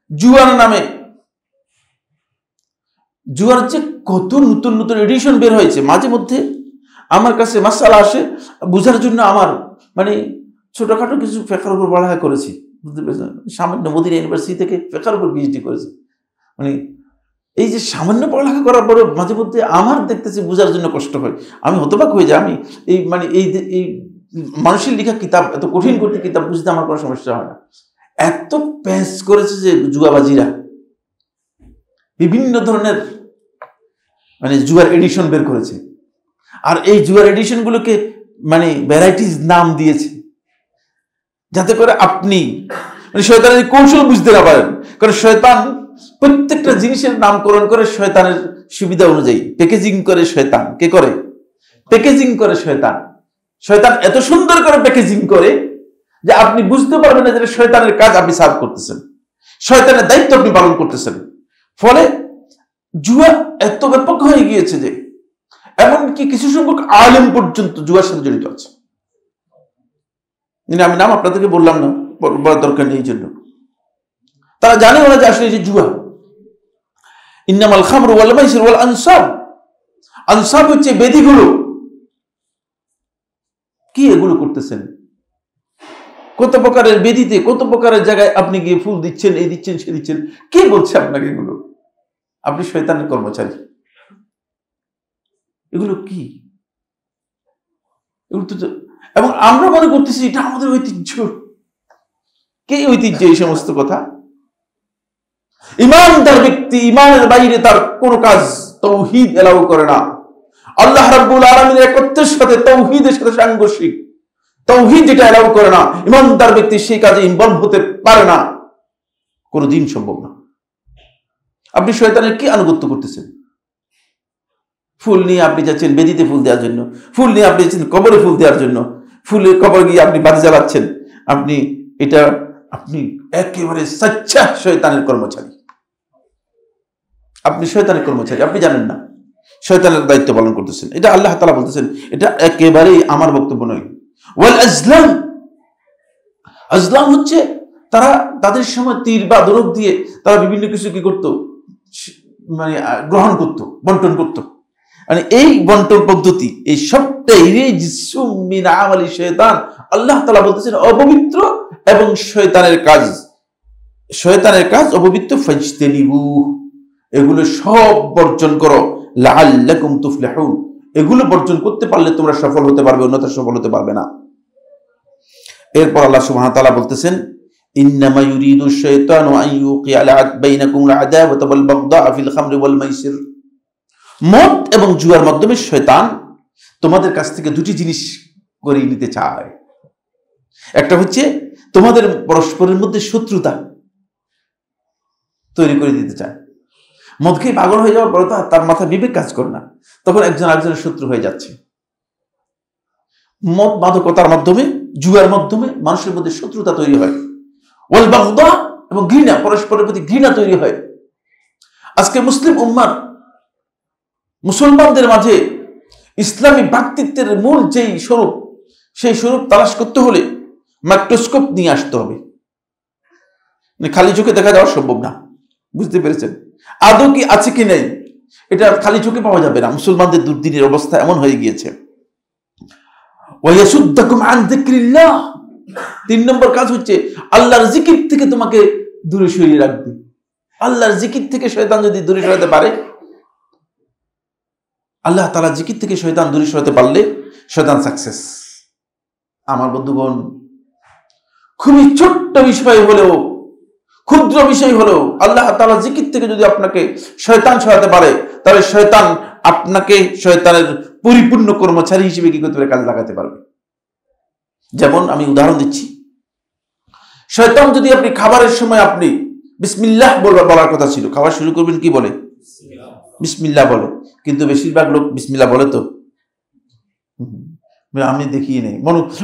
জুয়ার নামে জুয়ার যে কত নতুন নতুন এডিশন বের হয়েছে, মাঝে মধ্যে আমার কাছে মাসালা আসে বোঝার জন্য, আমার মানে ছোটখাটো কিছু ফেকার উপর পড়ালেখা করেছি, বুঝতে পেরেছেন, সামান্য মদিনা ইউনিভার্সিটি থেকে ফেকার উপর পিএইচডি করেছি। মানে এই যে সামান্য পড়ালেখা করার পরে মাঝে মধ্যে আমার দেখতেছি বোঝার জন্য কষ্ট হয়, আমি হতবাক হয়ে যাই। আমি এই মানে এই মানুষের লেখা কিতাব, এত কঠিন কঠিন কিতাব বুঝতে আমার কোনো সমস্যা হয় না। এত প্যাঁচ করেছে যে জুয়াবাজিরা বিভিন্ন ধরনের মানে জুয়ার এডিশন বের করেছে, আর এই জুয়ার এডিশন গুলোকে মানে ভ্যারাইটিস নাম দিয়েছে, যাতে করে আপনি মানে শয়তানের কৌশল বুঝতে না পারেন। কারণ শয়তান প্রত্যেকটা জিনিসের নামকরণ করে শয়তানের সুবিধা অনুযায়ী, প্যাকেজিং করে শয়তান। কে করে? প্যাকেজিং করে শয়তান। শয়তান এত সুন্দর করে প্যাকেজিং করে যে আপনি বুঝতে পারবেন না যে শয়তানের কাজ আপনি সার্ভ করতেছেন, শয়তানের দায়িত্ব আপনি পালন করতেছেন। ফলে জুয়া এত ব্যাপক হয়ে গিয়েছে যে এমনকি কিছু সংখ্যক আলেম পর্যন্ত জুয়ার সাথে জড়িত আছে। আমি নাম আপনাদেরকে বললাম না, বলার দরকার নেই। এই জন্য তারা জানে না যে আসলে যে জুয়া, ইন্নামাল খামরু ওয়াল মাইসির ওয়াল আনসাব, আনসাব হচ্ছে বেদিগুলো। কি এগুলো করতেছেন? কত প্রকারের বেদিতে, কত প্রকারের জায়গায় আপনি গিয়ে ফুল দিচ্ছেন, এই দিচ্ছেন, সে দিচ্ছেন। কে বলছে আপনাকে এগুলো? আপনি শয়তানের কর্মচারী। এগুলো কি? এগুলো তো, এবং আমরা মনে করতেছি এটা আমাদের ঐতিহ্য। কে ঐতিহ্য? এই সমস্ত কথা। ইমানদার ব্যক্তি ইমানের বাইরে তার কোন কাজ তাওহীদ এলাও করে না। আল্লাহ রাব্বুল আলামিনের একত্বের সাথে তাওহীদের সাথে সাংঘর্ষিক, তাওহীদ যেটা এলাও করে না, ইমানদার ব্যক্তি সেই কাজে ইনভলভ হতে পারে না, কোনদিন সম্ভব না। আপনি শয়তানের কি আনুগত্য করতেছেন? ফুল নিয়ে আপনি যাচ্ছেন বেদিতে ফুল দেওয়ার জন্য, ফুল নিয়ে আপনি যাচ্ছেন কবরে ফুল দেওয়ার জন্য, ফুলের কবর গিয়ে আপনি বাতি জ্বালাচ্ছেন। আপনি একেবারে সচ্চা শয়তানের কর্মচারী। আপনি শয়তানের কর্মচারী, আপনি জানেন না শয়তানের দায়িত্ব পালন করতেছেন। এটা আল্লাহ তাআলা বলতেছেন, এটা একেবারেই আমার বক্তব্য নয়। ওয়াল আজলাম, আজলাম হচ্ছে তারা তাদের সময় তীর বা ধনুক দিয়ে তারা বিভিন্ন কিছু কি করতো, মানে গ্রহণ করতো, বন্টন করতো। মানে এই বন্টন পদ্ধতি, এই সবটাই রিজসুম মিন আমালি শয়তান। আল্লাহ তাআলা বলতেছেন অপবিত্র এবং শয়তানের কাজ, শয়তানের কাজ অপবিত্র। ফাজতানিবু, এগুলো সব বর্জন করো। লাআল্লাকুম তুফলিহুন, এগুলো বর্জন করতে পারলে তোমরা সফল হতে পারবে, অন্যথা সফল হতে পারবে না। এরপর আল্লাহ সুবহানাহু ওয়া তাআলা বলতেছেন, ইন্নামা ইউরিদু শাইতানু আন ইউকিআ বাইনাকুম আল-আদাওয়াতা ওয়াল বাগদা ফিল খামরি ওয়াল মাইসির। মদ এবং জুয়ার মাধ্যমে শয়তান তোমাদের কাছ থেকে দুটি জিনিস করিয়ে নিতে চায়। একটা হচ্ছে তোমাদের পরস্পরের মধ্যে শত্রুতা তৈরি করে দিতে চায়। মদ খেয়ে পাগল হয়ে যাওয়ার পরে তো তার মাথায় বিবেক কাজ করে না, তখন একজন আরেকজনের শত্রু হয়ে যাচ্ছে। মদ মাদকতার মাধ্যমে, জুয়ার মাধ্যমে মানুষের মধ্যে শত্রুতা তৈরি হয়। ওয়াল বাগদা, এবং ঘৃণা, পরস্পরের প্রতি ঘৃণা তৈরি হয়। আজকে মুসলিম উম্মার, মুসলমানদের মাঝে ইসলামী ভ্রাতৃত্বের মূল যেই স্বরূপ, সেই স্বরূপ তালাশ করতে হলে মাইক্রোস্কোপ নিয়ে আসতে হবে। খালি চোখে দেখা যাওয়া সম্ভব না, বুঝতে পেরেছেন? আদৌ কি আছে কি নেই এটা খালি চোখে পাওয়া যাবে না। মুসলমানদের দুর্দিনের অবস্থা এমন হয়ে গিয়েছে। ওয়ায়াসুদ্দাকুম আন যিকরিল্লাহ, 3 নম্বর কাজ হচ্ছে আল্লাহর জিকির থেকে তোমাকে দূরে সরিয়ে রাখবে। আল্লাহর জিকির থেকে শয়তান যদি দূরে সরাতে পারে, আল্লাহ তাআলা জিকির থেকে শয়তান দূরে সরাতে পারলে শয়তান সাকসেস। আমার বন্ধুগণ, খুবই ছোট্ট বিষয় হলেও, ক্ষুদ্র বিষয় হলেও আল্লাহ তাআলা জিকির থেকে যদি আপনাকে শয়তান সরাতে পারে, তাহলে শয়তান আপনাকে শয়তানের পরিপূর্ণ কর্মচারী হিসেবে কি করতে পারে, কাজে লাগাতে পারবে। যেমন আমি উদাহরণ দিচ্ছি, শয়তান যদি আপনি খাবারের সময় আপনি বিসমিল্লাহ বলার কথা ছিল, খাবার শুরু করবেন কি বলে? বিসমিল্লাহ বলে। কিন্তু বেশিরভাগ লোক বিসমিল্লাহ বলে তো? আমি দেখিয়ে নেই,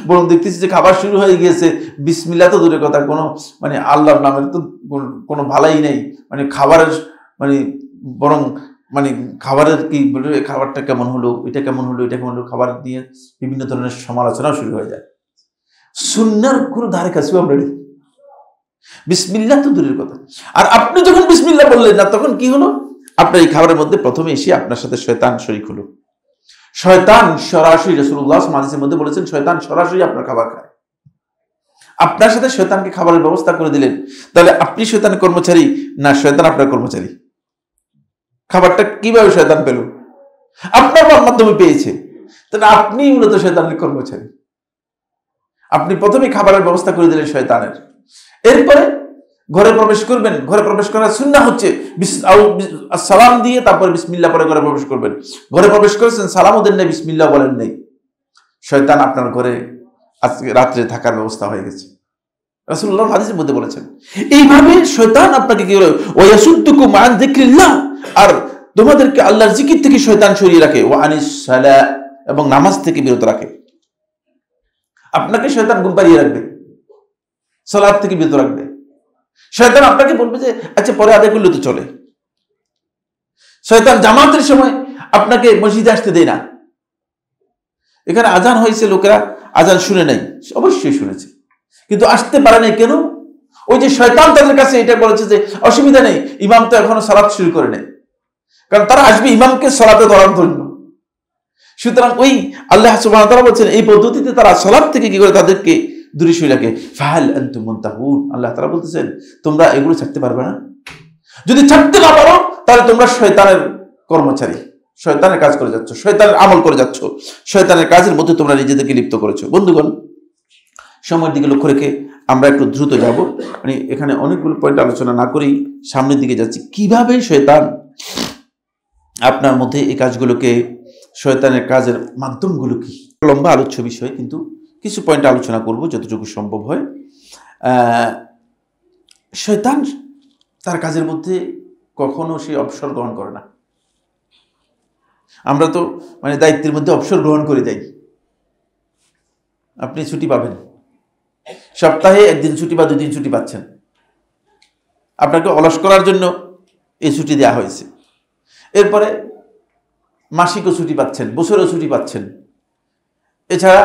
বরং দেখতেছি যে খাবার শুরু হয়ে গিয়েছে, বিসমিল্লাহ তো দূরের কথা, কোনো মানে আল্লাহর নামের তো কোনো ভালাই নেই। মানে খাবারের মানে বরং মানে খাবারের কি বলে, খাবারটা কেমন হলো, এটা কেমন হলো, এটা কেমন হলো, খাবার নিয়ে বিভিন্ন ধরনের সমালোচনাও শুরু হয়ে যায়। সুন্নাহর কোনো ধারে কাছেও আমরা নেই, বিসমিল্লাহ তো দূরের কথা। আর আপনি যখন বিসমিল্লাহ বললেন না, তখন কি হলো? আপনার এই খাবারের মধ্যে প্রথমে এসে আপনার সাথে শয়তান শরীক হলো। শয়তান সরাসরি, রাসূলুল্লাহ সাল্লাল্লাহু আলাইহি ওয়াসাল্লাম মধ্যে বলেছেন, শয়তান সরাসরি আপনার খাবার খায়। আপনার সাথে শয়তানকে খাবারের ব্যবস্থা করে দিলেন, তাহলে আপনি শয়তানের কর্মচারী না শয়তান আপনার কর্মচারী? খাবারটা কিভাবে শয়তান পেল? আপনার মাধ্যমে পেয়েছে, তাহলে আপনি মূলত শয়তানের কর্মচারী। আপনি প্রথমে খাবারের ব্যবস্থা করে দিলেন শয়তানের। এরপরে ঘরে প্রবেশ করবেন, ঘরে প্রবেশ করার সুন্নাহ হচ্ছে সালাম দিয়ে তারপরে বিসমিল্লাহ পরে ঘরে প্রবেশ করবেন। ঘরে প্রবেশ করেছেন, সালামও দেন নাই, বিসমিল্লাহ বলেন নাই, শয়তান আপনার ঘরে আজকে রাত্রে থাকার ব্যবস্থা হয়ে গেছে। রাসূলুল্লাহ হাদিসের মধ্যে বলেছেন এইভাবে শয়তান আপনাকে কি করে ওয়ায়াসুদ্দুকুম আন যিকরিল্লাহ, আর তোমাদেরকে আল্লাহর জিকির থেকে শয়তান সরিয়ে রাখে, ওয়া আনিস সালাহ, এবং নামাজ থেকে বিরত রাখে। আপনাকে শয়তান ঘুম পাড়িয়ে রাখবে, সালাত থেকে বিরত রাখবে। শয়তান আপনাকে বলবে যে আচ্ছা পরে আদায় করলে তো চলে। শয়তান জামাতের সময় আপনাকে মসজিদে আসতে দেয় না। এখানে আজান হয়েছে, লোকেরা আজান শুনে নাই, অবশ্যই শুনেছে, কিন্তু আসতে পারে নাই কেন? ওই যে শয়তান তাদের কাছে এটা বলেছে যে অসুবিধা নেই, ইমাম তো এখনো সালাত শুরু করে নেই, কারণ তারা আসবে ইমামকে সালাতে ধরার জন্য। সুতরাং ওই আল্লাহ সুবহানাহু ওয়া তাআলা বলেছেন এই পদ্ধতিতে তারা সালাত থেকে কি করে তাদেরকে দূরে সরিয়ে রাখে। ফাহাল আনতুম মুনতাহুন, আল্লাহ তাআলা বলতেছেন তোমরা এগুলো ছাড়তে পারবে না? যদি ছাড়তে না পারো তাহলে তোমরা শয়তানের কর্মচারী, শয়তানের কাজ করে যাচ্ছ, শয়তানের আমল করে যাচ্ছ, শয়তানের কাজের মধ্যে তোমরা নিজেদেরকে লিপ্ত করেছো। বন্ধুগণ, সময়ের দিকে লক্ষ্য রেখে আমরা একটু দ্রুত যাব, মানে এখানে অনেকগুলো পয়েন্ট আলোচনা না করেই সামনের দিকে যাচ্ছি। কিভাবে শয়তান আপনার মধ্যে এই কাজগুলোকে, শয়তানের কাজের মাধ্যমগুলো কি, লম্বা আলোচ্য বিষয়, কিন্তু কিছু পয়েন্ট আলোচনা করব যতটুকু সম্ভব হয়। শয়তান তার কাজের মধ্যে কখনো সে অবসর গ্রহণ করে না। আমরা তো মানে দায়িত্বের মধ্যে অবসর গ্রহণ করে যাই। আপনি ছুটি পাবেন, সপ্তাহে একদিন ছুটি বা 2 দিন ছুটি পাচ্ছেন, আপনাকে অলস করার জন্য এই ছুটি দেওয়া হয়েছে। এরপরে মাসিকও ছুটি পাচ্ছেন, বছরেও ছুটি পাচ্ছেন। এছাড়া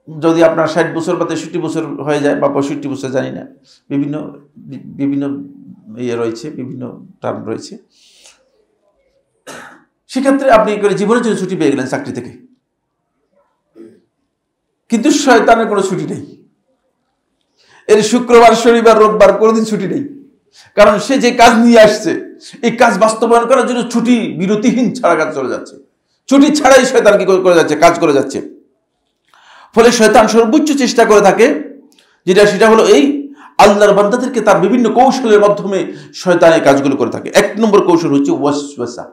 যদি আপনার 60 বছর বা 63 বছর হয়ে যায় বা 65 বছর, জানি না, বিভিন্ন বিভিন্ন ইয়ে রয়েছে, বিভিন্ন টার্ম রয়েছে, সেক্ষেত্রে আপনি করে জীবনের জন্য ছুটি পেয়ে গেলেন চাকরি থেকে। কিন্তু শয়তানের কোনো ছুটি নেই, এর শুক্রবার, শনিবার, রোববার কোনোদিন ছুটি নেই, কারণ সে যে কাজ নিয়ে আসছে এই কাজ বাস্তবায়ন করার জন্য ছুটি বিরতিহীন ছাড়া কাজ চলে যাচ্ছে, ছুটি ছাড়াই শয়তান কি করে যাচ্ছে, কাজ করে যাচ্ছে। ফলে শয়তান সর্বোচ্চ চেষ্টা করে থাকে সেটা হলো এই আল্লাহর বান্দাদেরকে তার বিভিন্ন কৌশলের মাধ্যমে শয়তান এই কাজগুলো করে থাকে। 1 নম্বর কৌশল হচ্ছে ওয়াসওয়াসা।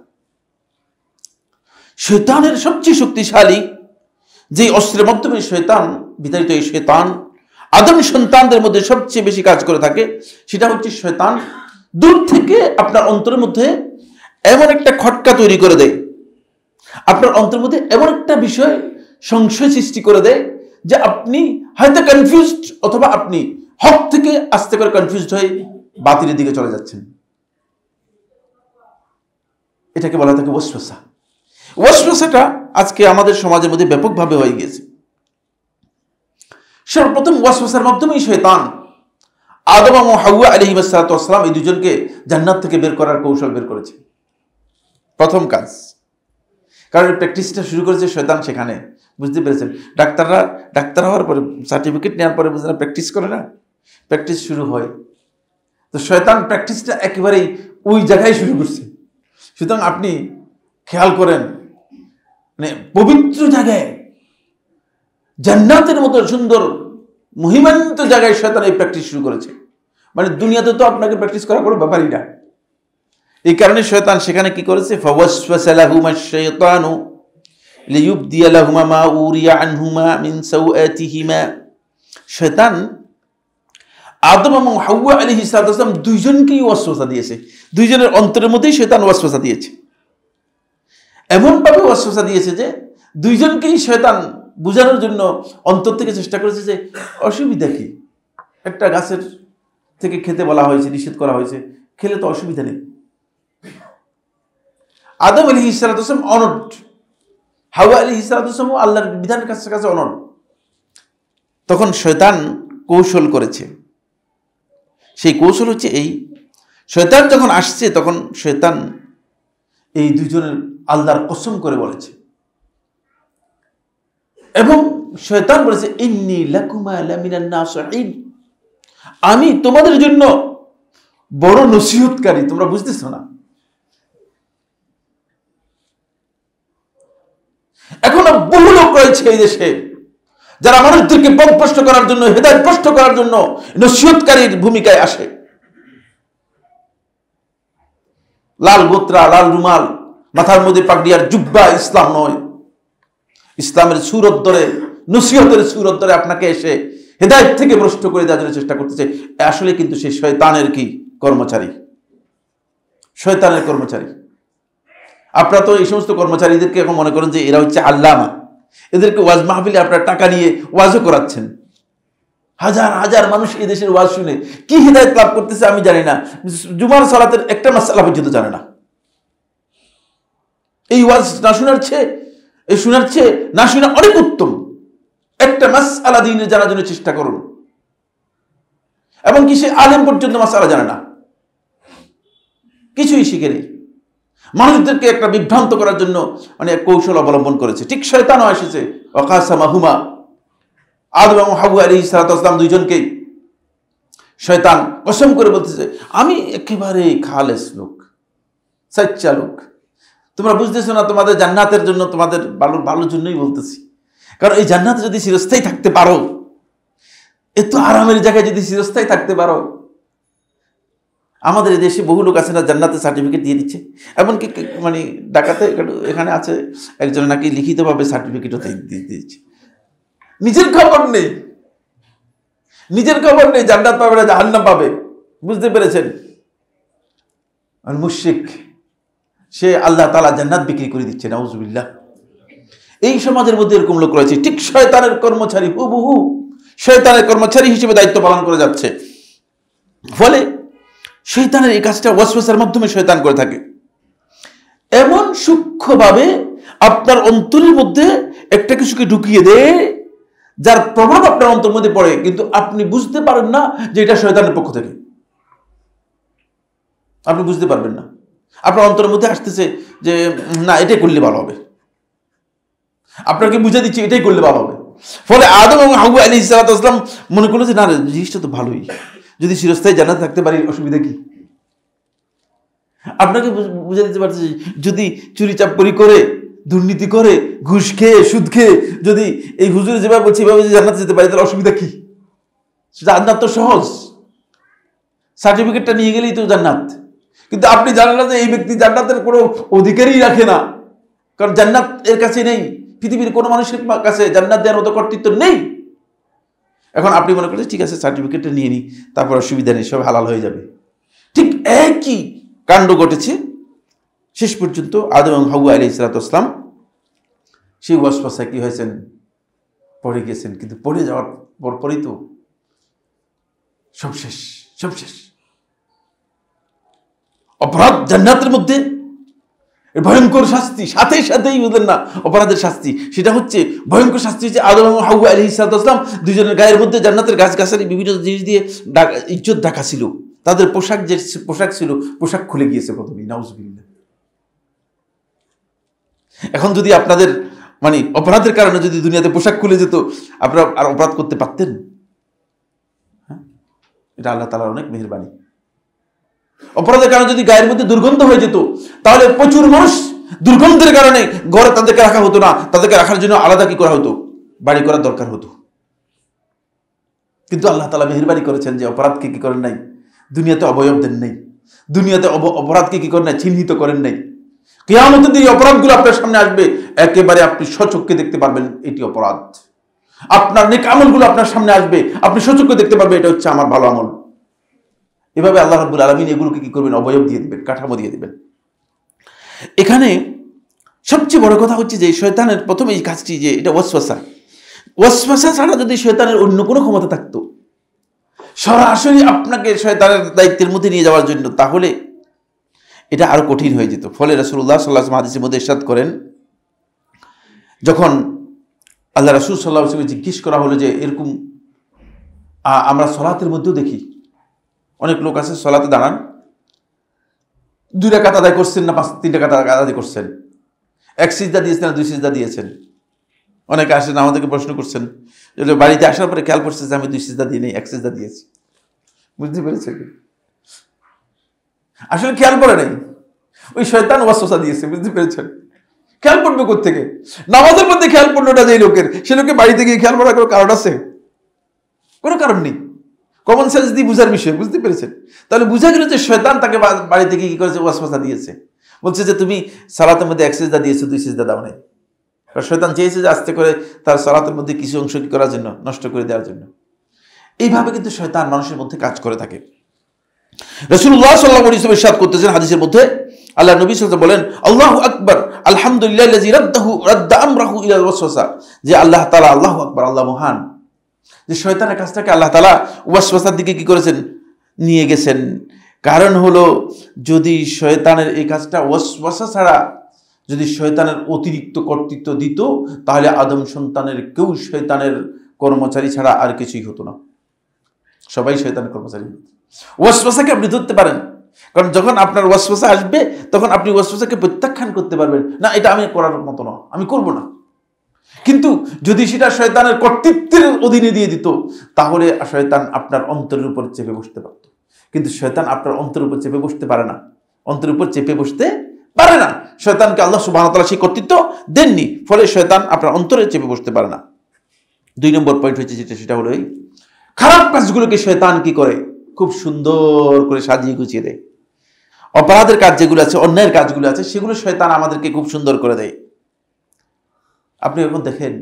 শয়তানের সবচেয়ে শক্তিশালী যে অস্ত্রের মাধ্যমে শয়তান বিতাড়িত, এই শয়তান আদম সন্তানদের মধ্যে সবচেয়ে বেশি কাজ করে থাকে, সেটা হচ্ছে শয়তান দূর থেকে আপনার অন্তরের মধ্যে এমন একটা খটকা তৈরি করে দেয়, আপনার অন্তরের মধ্যে এমন একটা বিষয় সংশয় সৃষ্টি করে দেয় যে আপনি হয়তো কনফিউজড, অথবা আপনি হক থেকে আস্তে করে কনফিউজড হয়ে বাতিলের দিকে চলে যাচ্ছেন। এটাকে বলা থাকে ওয়াসওয়াসা। ওয়াসওয়াসাটা আজকে আমাদের সমাজের মধ্যে ব্যাপকভাবে হয়ে গিয়েছে। সর্বপ্রথম ওয়াসওয়াসার মাধ্যমেই শয়তান আদম এবং হাওয়া আলাইহিস সালাম এই দুজনকে জান্নাত থেকে বের করার কৌশল বের করেছে। প্রথম কাজ, কারণ প্র্যাকটিসটা শুরু করেছে শয়তান সেখানে। বুঝতে পেরেছেন? ডাক্তার হওয়ার পরে, সার্টিফিকেট নেওয়ার পরে বুঝলেন প্র্যাকটিস করে না, প্র্যাকটিস শুরু হয়। তো শয়তান প্র্যাকটিসটা একেবারেই ওই জায়গায় শুরু করছে। সুতরাং আপনি খেয়াল করেন, মানে পবিত্র জায়গায়, জান্নাতের মতো সুন্দর মহিমান্বিত জায়গায় শয়তান এই প্র্যাকটিস শুরু করেছে। মানে দুনিয়াতে তো আপনাকে প্র্যাকটিস করা কোনো ব্যাপারই না। এই কারণে শয়তান সেখানে কি করেছে, ফাওয়াসওয়াসা লাহুমা শাইতানু লিইউবদিয়া লাহুমা মা উরিয়া আনহুমা মিন সাওআতিহিমা। শয়তান আদম এবং হাওয়া আলাইহিস সালাম দুইজনকেই ওয়াসওয়াসা দিয়েছে। দুইজনের অন্তরের মধ্যেই শয়তান ওয়াসওয়াসা দিয়েছে। এমনভাবে ওয়াসওয়াসা দিয়েছে যে দুইজনকেই শয়তান বুঝানোর জন্য অন্তর থেকে চেষ্টা করেছে যে অসুবিধা কি, একটা গাছের থেকে খেতে বলা হয়েছে, নিষেধ করা হয়েছে, খেলে তো অসুবিধা নেই। আদম আলাইহিস সালাম অনড়, হাওয়া আলাইহিস সালাম আল্লাহর বিধানের কাছে অনড়। তখন শয়তান কৌশল করেছে। সেই কৌশল হচ্ছে এই, শয়তান যখন আসছে তখন শয়তান এই দুজনের আল্লাহর কসম করে বলেছে, এবং শয়তান বলেছে ইন্নী লাকুমা লামিনান নাসিহিন, আমি তোমাদের জন্য বড় নসিহতকারী। তোমরা বুঝতেছো না? এখন বহু লোক রয়েছে এই দেশে যারা মানুষদেরকে পথভ্রষ্ট করার জন্য, হেদায়েতভ্রষ্ট করার জন্য নসিহতকারীর ভূমিকায় আসে। লাল গোত্রা, লাল রুমাল, মাথার মধ্যে পাগড়িয়ার জুব্বা ইসলাম নয়। ইসলামের সুরত ধরে, নসিহতের সুরত ধরে আপনাকে এসে হেদায়েত থেকে ভ্রষ্ট করে দেওয়ার জন্য চেষ্টা করতেছে। আসলে কিন্তু সে শয়তানের কি কর্মচারী, শয়তানের কর্মচারী। আপনারা তো এই সমস্ত কর্মচারীদেরকে এখন মনে করেন যে এরা হচ্ছে আল্লামা, এদেরকে ওয়াজ মাহফিলে আপনারা টাকা নিয়ে ওয়াজও করাচ্ছেন। হাজার হাজার মানুষ এই দেশের ওয়াজ শুনে কি হিদায়াত লাভ করতেছে আমি জানি না, জুমার সালাতের একটা মাসআলা পর্যন্ত জানে না। এই ওয়াজ না শোনার চেয়ে না শোনা অনেক উত্তম। একটা মাসআলা দ্বীনের জানার জন্য চেষ্টা করুন। এবং কি সে আলেম পর্যন্ত মাসআলা জানে না, কিছুই শিখে নেই। মানুষদেরকে একটা বিভ্রান্ত করার জন্য অনেক কৌশল অবলম্বন করেছে। ঠিক শয়তানও এসেছে, ওয়াকাসামাহুমা, আদম এবং হাওয়া আলাইহিস সালাতু ওয়াস সালাম দুইজনকেই শয়তান কসম করে বলতেছে আমি একেবারে খালেস লোক, সচ্চা লোক। তোমরা বুঝতেছো না তোমাদের জান্নাতের জন্য, তোমাদের ভালোর জন্যই বলতেছি। কারণ এই জান্নাতে যদি চিরস্থায়ী থাকতে পারো, এত আরামের জায়গায় যদি চিরস্থায়ী থাকতে পারো, আমাদের দেশে বহু লোক আছে না জান্নাতের সার্টিফিকেট দিয়ে দিচ্ছে। এমনকি মানে ঢাকাতে এখানে আছে একজন নাকি লিখিতভাবে সার্টিফিকেটও দিয়ে দিচ্ছে। নিজের খবর নেই, জান্নাত পাবে না জাহান্নাম পাবে। বুঝতে পেরেছেন? আর মুশরিক, সে আল্লাহ তাআলা জান্নাত বিক্রি করে দিচ্ছে, নাউজুবিল্লাহ। এই সমাজের মধ্যে এরকম লোক রয়েছে, ঠিক শয়তানের কর্মচারী, হুবহু শয়তানের কর্মচারী হিসেবে দায়িত্ব পালন করে যাচ্ছে। ফলে শয়তানের এই কাজটা ওয়াসওয়াসার মাধ্যমে শয়তান করে থাকে। এমন সূক্ষ্মভাবে আপনার অন্তরের মধ্যে একটা কিছুকে ঢুকিয়ে দেয় যার প্রভাব আপনার অন্তরের মধ্যে পড়ে, কিন্তু আপনি বুঝতে পারেন না যে এটা শয়তানের পক্ষ থেকে। আপনি বুঝতে পারবেন না। আপনার অন্তরের মধ্যে আসতেছে যে না, এটাই করলে ভালো হবে, আপনাকে বুঝে দিচ্ছে এটাই করলে ভালো হবে। ফলে আদম এবং হাওয়া আলাইহিস সালাতু ওয়াস সালাম মনে করলো যে না, জিনিসটা তো ভালোই, যদি চিরস্থায়ী জান্নাতে থাকতে পারি অসুবিধা কি? আপনাকে বুঝে দিতে পারছে যদি চুরি চাপরি করে, দুর্নীতি করে, ঘুষ খেয়ে, সুদ খেয়ে যদি এই হুজুর যেভাবে বলছে এভাবে যদি জান্নাতে যেতে পারি তাহলে অসুবিধা কি? জান্নাত তো সহজ, সার্টিফিকেটটা নিয়ে গেলেই তো জান্নাত। কিন্তু আপনি জানেন না যে এই ব্যক্তি জান্নাতের কোনো অধিকারই রাখে না, কারণ জান্নাত এর কাছে নেই। পৃথিবীর কোনো মানুষের কাছে জান্নাত দেওয়ার মতো কর্তৃত্ব নেই। এখন আপনি মনে করছেন ঠিক আছে সার্টিফিকেটটা নিয়ে নিই, তারপর অসুবিধা নেই, সব হালাল হয়ে যাবে। ঠিক একই কাণ্ড ঘটেছে। শেষ পর্যন্ত আদম এবং হাওয়া আলাইহিস সালাতু ওয়াস সালাম সেই ওয়াসওয়াসায় কি হয়েছেন, পড়ে গেছেন। কিন্তু পড়ে যাওয়ার পরপরই তো সব শেষ। অপরাধ জান্নাতের মধ্যে ভয়ঙ্কর শাস্তি, সাথেই বুঝলেন না অপরাধের শাস্তি, সেটা হচ্ছে ভয়ঙ্কর শাস্তি হচ্ছে আদম এবং হাওয়া আলাইহিস সালাতু ওয়াস সালাম দুইজনের গায়ের মধ্যে জান্নাতের গাছগাছালি বিভিন্ন জিনিস দিয়ে ইজ্জত ঢাকা ছিল। তাদের যে পোশাক ছিল, পোশাক খুলে গিয়েছে প্রথমেই, নাউজুবিল্লাহ। এখন যদি আপনাদের মানে অপরাধের কারণে যদি দুনিয়াতে পোশাক খুলে যেত, আপনারা আর অপরাধ করতে পারতেন? এটা আল্লাহ তাআলার অনেক মেহেরবানি। অপরাধের কারণে যদি গায়ের মধ্যে দুর্গন্ধ হয়ে যেত, তাহলে প্রচুর মানুষ দুর্গন্ধের কারণে ঘরে তাদেরকে রাখা হতো না, তাদেরকে রাখার জন্য আলাদা কি করা হতো, বাড়ি করার দরকার হতো। কিন্তু আল্লাহ তাআলা মেহেরবানি করেছেন যে অপরাধকে কি করেন নাই, দুনিয়াতে অবয়ব দেন নাই, দুনিয়াতে অপরাধকে কি করেন নাই, চিহ্নিত করেন নাই। কিয়ামতের দিন অপরাধগুলো আপনার সামনে আসবে, একেবারে আপনি স্বচক্ষে দেখতে পারবেন এটি অপরাধ। আপনার নেক আমলগুলো আপনার সামনে আসবে, আপনি স্বচক্ষে দেখতে পারবেন এটা হচ্ছে আমার ভালো আমল। এভাবে আল্লাহ রাব্বুল আলামিন এগুলোকে কি করবেন, অবয়ব দিয়ে দিবেন, কাঠামো দিয়ে দিবেন। এখানে সবচেয়ে বড় কথা হচ্ছে যে শয়তানের প্রথম এই কাজটি, যে এটা ওয়াসওয়াসা ছাড়া যদি শয়তানের অন্য কোনো ক্ষমতা থাকতো সরাসরি আপনাকে শয়তানের দায়িত্বের মধ্যে নিয়ে যাওয়ার জন্য, তাহলে এটা আরো কঠিন হয়ে যেত। ফলে রাসূলুল্লাহ সাল্লাল্লাহু আলাইহি ওয়াসাল্লাম হাদিসের মধ্যে ইরশাদ করেন, যখন আল্লাহ রাসূল সাল্লাল্লাহু আলাইহি ওয়াসাল্লাম জিজ্ঞেস করা হলো যে এরকম আমরা সালাতের মধ্যেও দেখি অনেক লোক আছে সালাতে দাঁড়ান, 2 রাকাত আদায় করছেন না 3 রাকাত আদায় করছেন, 1 সিজদা দিয়েছেন না 2 সিজদা দিয়েছেন। অনেকে আসেন আমাদেরকে প্রশ্ন করছেন, যে বাড়িতে আসার পরে খেয়াল করছে যে আমি 2 সিজদা দিই নাই, 1 সিজদা দিয়েছি। বুঝতে পেরেছে কি? আসলে খেয়াল করে নাই, ওই শয়তান ওয়াসওয়াসা দিয়েছে। বুঝতে পেরেছেন? খেয়াল পড়বে কোত্থেকে? নামাজের মধ্যে খেয়াল পড়লোটা যে লোকের, সে লোকে বাড়িতে গিয়ে খেয়াল করার কোনো কারণ আছে? কোনো কারণ নেই। কমন সেন্স দিয়ে বুঝার বিষয়। বুঝতে পেরেছেন? তাহলে বুঝা গেল যে শয়তান তাকে বাড়িতে গিয়ে কি করেছে, ওয়াসওয়াসা দিয়েছে। বলছে যে তুমি সালাতের মধ্যে 1 সিজদা দিয়েছো, 2 সিজদা দাও নাই। শয়তান চেয়েছে যে আস্তে করে তার সালাতের মধ্যে কিছু অংশ কি করার জন্য, নষ্ট করে দেওয়ার জন্য। এইভাবে কিন্তু শয়তান মানুষের মধ্যে কাজ করে থাকে। রাসূলুল্লাহ সাল্লাল্লাহু আলাইহি ওয়াসাল্লাম ইরশাদ করতেছেন হাদিসের মধ্যে, আল্লাহ নবী সাল্লাল্লাহু আলাইহি ওয়াসাল্লাম বলেন, আল্লাহু আকবার, আলহামদুলিল্লাহিল্লাযী রাদ্দা আমরাহু ইলা ওয়াসওয়াসা, যে আল্লাহ তাআলা, আল্লাহু আকবার, আল্লাহ মহান, যে শয়তানের কাজটাকে আল্লাহ তাআলা ওয়াসওয়াসার দিকে কি করেছেন, নিয়ে গেছেন। কারণ হলো, যদি শয়তানের এই কাজটা ওয়াসওয়াসা ছাড়া যদি শয়তানের অতিরিক্ত কর্তৃত্ব দিত, তাহলে আদম সন্তানের কেউ শয়তানের কর্মচারী ছাড়া আর কিছুই হতো না, সবাই শয়তানের কর্মচারী হতো। ওয়াসওয়াসাকে আপনি ধরতে পারেন, কারণ যখন আপনার ওয়াসওয়াসা আসবে তখন আপনি ওয়াসওয়াসাকে প্রত্যাখ্যান করতে পারবেন না, এটা আমি করার মতো না, আমি করব না। কিন্তু যদি সেটা শয়তানের কর্তৃত্বের অধীনে দিয়ে দিত, তাহলে শয়তান আপনার অন্তরের উপর চেপে বসতে পারত। কিন্তু শয়তান আপনার অন্তরের উপর চেপে বসতে পারে না, অন্তরের উপর চেপে বসতে পারে না। শয়তানকে আল্লাহ সুবহানাহু ওয়া তাআলা সেই কর্তৃত্ব দেননি, ফলে শয়তান আপনার অন্তরে চেপে বসতে পারে না। 2 নম্বর পয়েন্ট হচ্ছে যেটা, সেটা হলো এই খারাপ কাজগুলোকে শয়তান কি করে, খুব সুন্দর করে সাজিয়ে গুছিয়ে দেয়। অপরাধের কাজ যেগুলো আছে, অন্যায়ের কাজগুলো আছে, সেগুলো শয়তান আমাদেরকে খুব সুন্দর করে দেয়। আপনি এখন দেখেন,